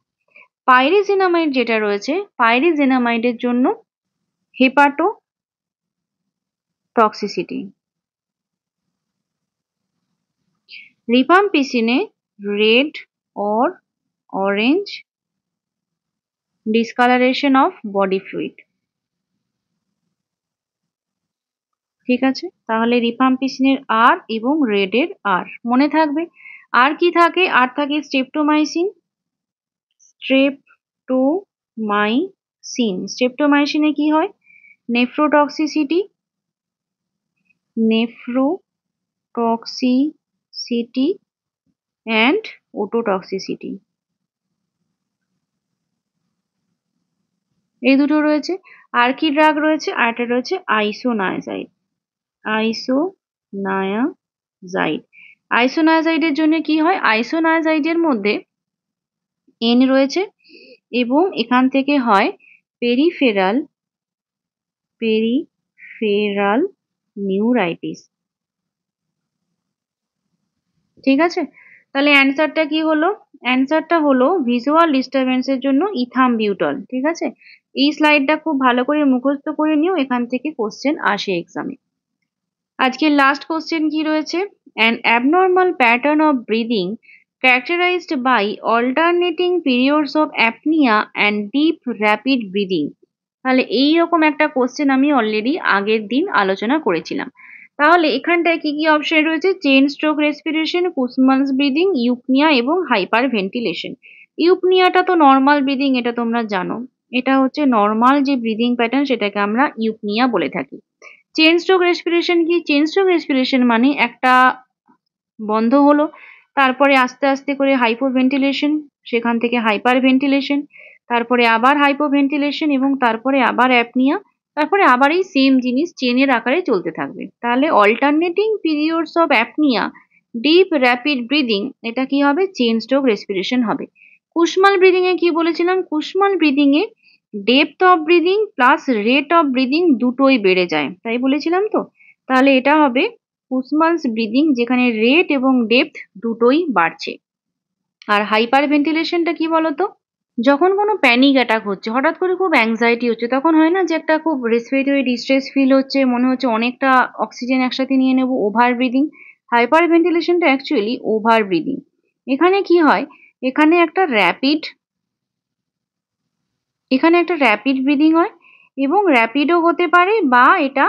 পাইরিজিনামাইড যেটা রয়েছে, পাইরিজিনামাইডের জন্য হেপাটো টক্সিসিটি। রিফাম্পিসিনে red or orange discolouration of body fluid. ঠিক আছে, তাহলে রিফাম্পিসিনের আর এবং রেডের আর মনে থাকবে। আর কি থাকে? আর থাকে স্ট্রেপ্টোমাইসিন, স্ট্রেপ্টোমাইসিন। স্ট্রেপ্টোমাইসিনে কি হয়? নেফ্রোটক্সিসিটি, নেফ্রোটক্সিসিটি অ্যান্ড ওটোটক্সিসিটি, এই দুটো রয়েছে। আর কি ড্রাগ রয়েছে? আরেকটা রয়েছে আইসোনায়াজাইড। আইসোনায়াজাইড, আইসোনায়াজাইডের জন্য কি হয়? আইসোনায়াজাইডের মধ্যে এন রয়েছে এবং এখান থেকে হয় পেরিফেরাল পেরিফেরাল নিউরাইটিস। ঠিক আছে, তাহলে অ্যান্সারটা কি হলো? অ্যান্সারটা হলো ভিজুয়াল ডিস্টারবেন্সের জন্য ইথামবিউটল। ঠিক আছে, এই স্লাইডটা খুব ভালো করে মুখস্থ করে নিও, এখান থেকে কোশ্চেন আসে এক্সামে। আজকের লাস্ট কোশ্চেন কি রয়েছে? An abnormal pattern of breathing characterized by alternating periods of apnea and deep rapid breathing। তাহলে এইরকম একটা কোশ্চেন আমি অলরেডি আগের দিন আলোচনা করেছিলাম। তাহলে এখানটায় কি কি অপশন রয়েছে? চেইন স্ট্রোক রেসপিরেশন, কুসমানস ব্রিদিং, ইউপনিয়া এবং হাইপার ভেন্টিলেশন। ইউপনিয়াটা তো নর্মাল ব্রিদিং, এটা তোমরা জানো। এটা হচ্ছে নর্মাল যে ব্রিদিং প্যাটার্ন, সেটাকে আমরা ইউপনিয়া বলে থাকি। চেইন স্ট্রোক রেসপিরেশন কি? চেইন স্ট্রোক রেসপিরেশন মানে একটা বন্ধ হলো, তারপরে আস্তে আস্তে করে হাইপোভেন্টিলেশন, সেখান থেকে হাইপার ভেন্টিলেশন, তারপরে আবার হাইপোভেন্টিলেশন এবং তারপরে আবার অ্যাপনিয়া, তারপরে আবার এই সেম জিনিস চেনের আকারে চলতে থাকবে। তাহলে alternating periods of apnoea, deep rapid breathing, এটা কি হবে? চেইন স্ট্রোক রেসপিরেশন হবে। কুসমাল ব্রিদিং এ কি বলেছিলাম? কুসমাল ব্রিদিং এ depth of breathing plus rate of breathing দুটোই বেড়ে যায়, তাই বলেছিলাম তো। তাহলে এটা হবে কুসমালস ব্রিদিং, যেখানে রেট এবং ডেপথ দুটোই বাড়ছে। আর হাইপার ভেন্টিলেশনটা কি বলতো? যখন কোনো প্যানিক অ্যাটাক হচ্ছে, হঠাৎ করে খুব অ্যাংজাইটি হচ্ছে, তখন হয় না যে একটা খুব রেসপিরেটরি ডিস্ট্রেস ফিল হচ্ছে, মনে হচ্ছে অনেকটা অক্সিজেন একসাথে নিয়ে নেব, ওভার ব্রিদিং। হাইপার ভেন্টিলেশনটা অ্যাকচুয়ালি ওভার ব্রিদিং। এখানে কি হয়? এখানে একটা র্যাপিড ব্রিদিং হয় এবং র্যাপিডও হতে পারে বা এটা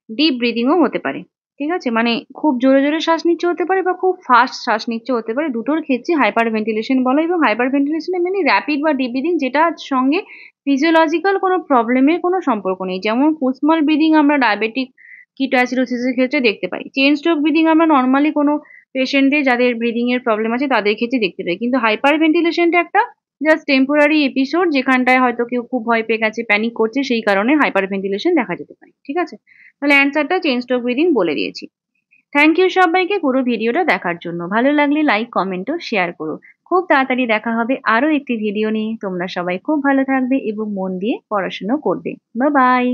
ডিপ ব্রিদিংও হতে পারে। ঠিক আছে, মানে খুব জোরে জোরে শ্বাস নিচ্ছে হতে পারে বা খুব ফাস্ট শ্বাস নিচ্ছে হতে পারে, দুটোর ক্ষেত্রে হাইপার ভেন্টিলেশন বলে। এবং হাইপার ভেন্টিলেশনে মানে র্যাপিড বা ডিপ ব্রিদিং, যেটার সঙ্গে ফিজিওলজিক্যাল কোনো প্রবলেমের কোনো সম্পর্ক নেই। যেমন কুসমাল ব্রিদিং আমরা ডায়াবেটিক কিটোঅ্যাসিডোসিসের ক্ষেত্রে দেখতে পাই। চেইন স্ট্রোক ব্রিদিং আমরা নর্মালি কোনো পেশেন্টদের যাদের ব্রিদিং এর প্রবলেম আছে তাদের ক্ষেত্রে দেখতে পাই। কিন্তু হাইপার ভেন্টিলেশনটা একটা জাস্ট টেম্পোরারি এপিসোড, যেখানটায় হয়তো কেউ খুব ভয় পেয়ে গেছে, প্যানিক করছে, সেই কারণে হাইপার ভেন্টিলেশন দেখা যেতে পারে। ঠিক আছে, তাহলে অ্যান্সারটা চেইন স্ট্রোক ব্রিদিং বলে দিয়েছি। থ্যাংক ইউ সবাইকে পুরো ভিডিওটা দেখার জন্য। ভালো লাগলে লাইক, কমেন্ট ও শেয়ার করো। খুব তাড়াতাড়ি দেখা হবে আরো একটি ভিডিও নিয়ে। তোমরা সবাই খুব ভালো থাকবে এবং মন দিয়ে পড়াশোনা করবে। Bye bye.